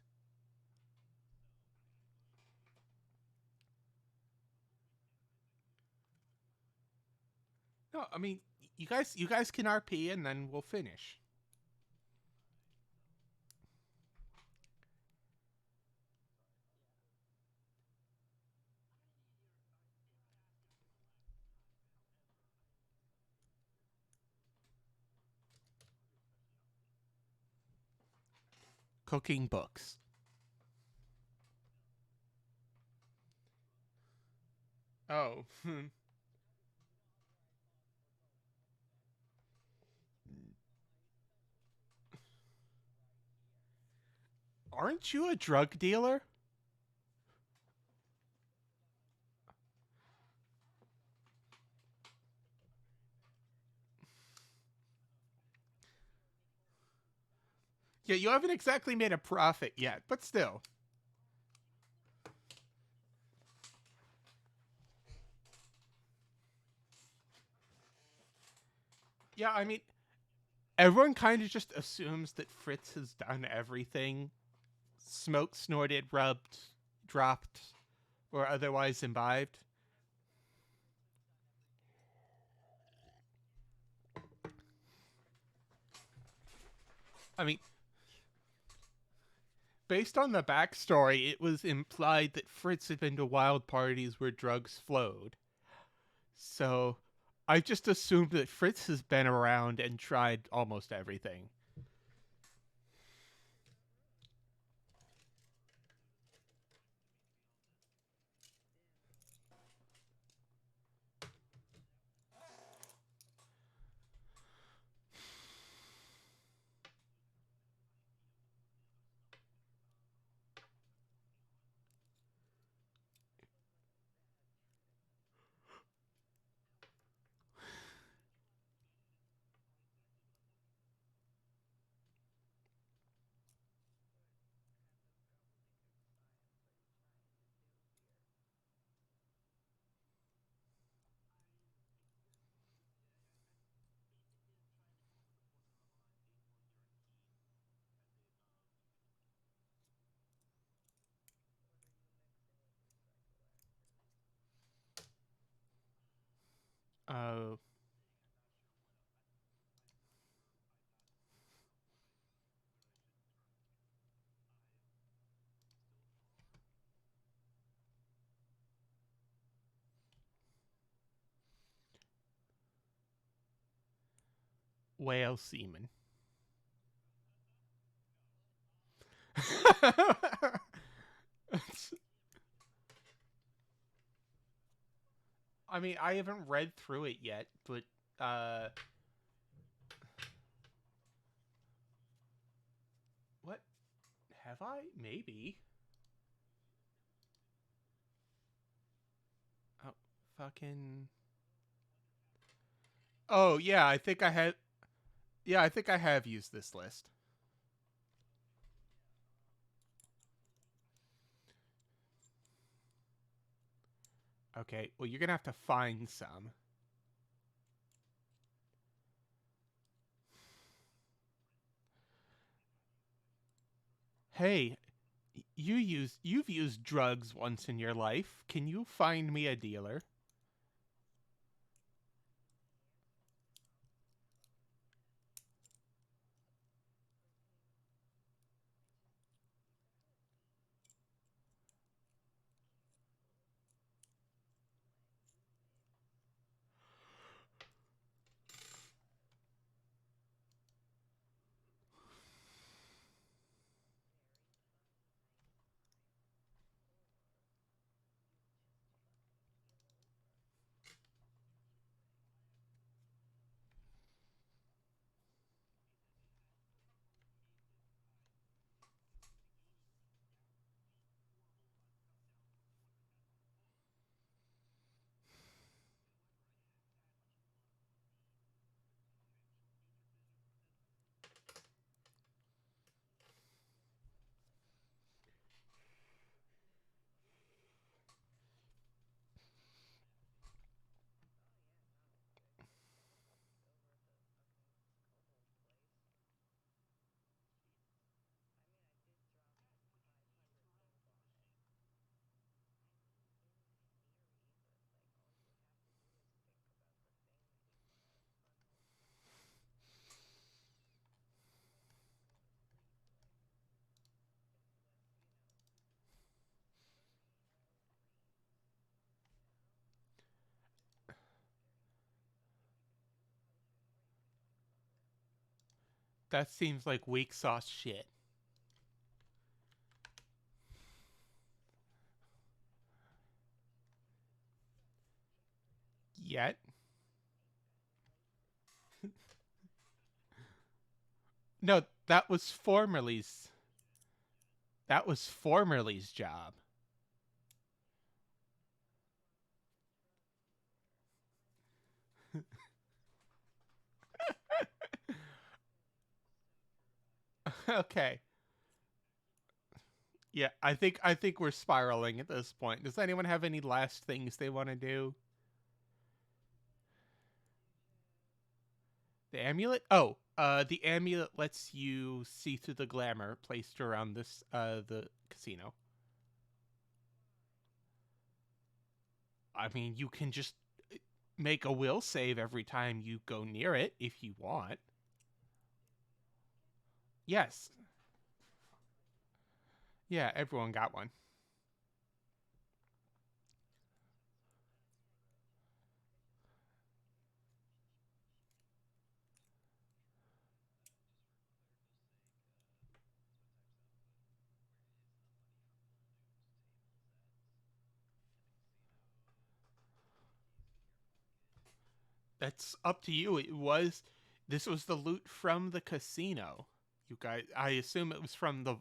No, I mean, you guys can RP and then we'll finish. Cooking books. Oh. Aren't you a drug dealer? Yeah, you haven't exactly made a profit yet, but still. Yeah, I mean, everyone kind of just assumes that Fritz has done everything: smoked, snorted, rubbed, dropped, or otherwise imbibed. I mean, based on the backstory, it was implied that Fritz had been to wild parties where drugs flowed. So I just assumed that Fritz has been around and tried almost everything. Uh, whale semen. I mean, I haven't read through it yet, but what have I? Maybe. Oh, fucking. Oh yeah, I think I had. Yeah, I think I have used this list. Okay, well, you're gonna have to find some. Hey, you've used drugs once in your life. Can you find me a dealer? That seems like weak sauce shit. Yet. No, that was formerly's job. Okay. Yeah, I think we're spiraling at this point. Does anyone have any last things they want to do? The amulet? Oh, the amulet lets you see through the glamour placed around this the casino. I mean, you can just make a will save every time you go near it if you want. Yes. Yeah, everyone got one. That's up to you. This was the loot from the casino. You guys, I assume it was from the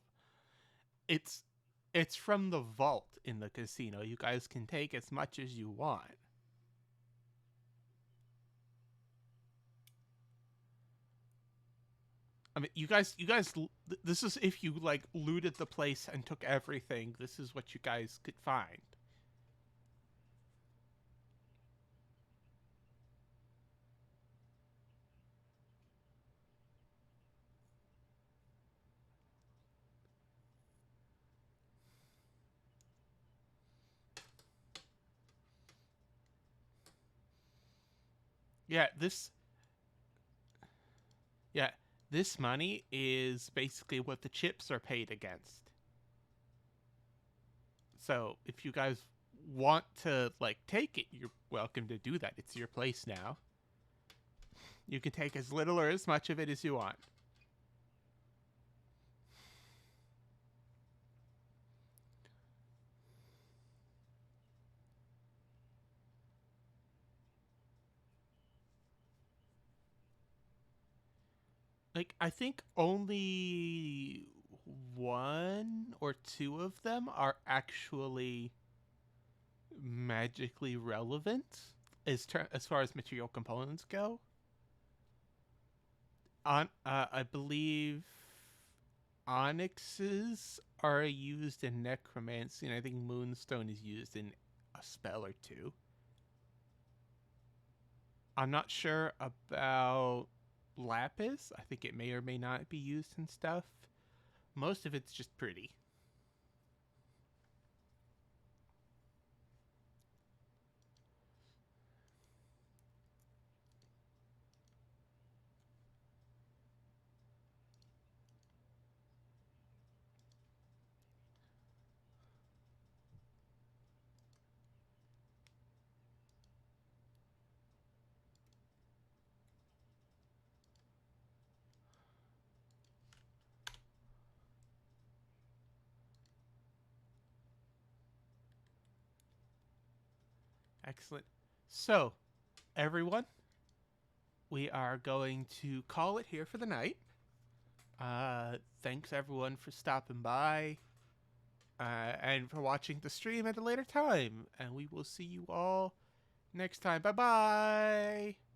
it's it's from the vault in the casino. You guys can take as much as you want. I mean, you guys, this is if you like looted the place and took everything. This is what you guys could find. Yeah, yeah, this money is basically what the chips are paid against. So if you guys want to like take it, you're welcome to do that. It's your place now. You can take as little or as much of it as you want. Like I think only one or two of them are actually magically relevant as far as material components go. I believe onyxes are used in necromancy, and I think moonstone is used in a spell or two. I'm not sure about lapis. I think it may or may not be used in stuff. Most of it's just pretty. Excellent. So, everyone, we are going to call it here for the night. Thanks everyone for stopping by and for watching the stream at a later time. And we will see you all next time. Bye bye.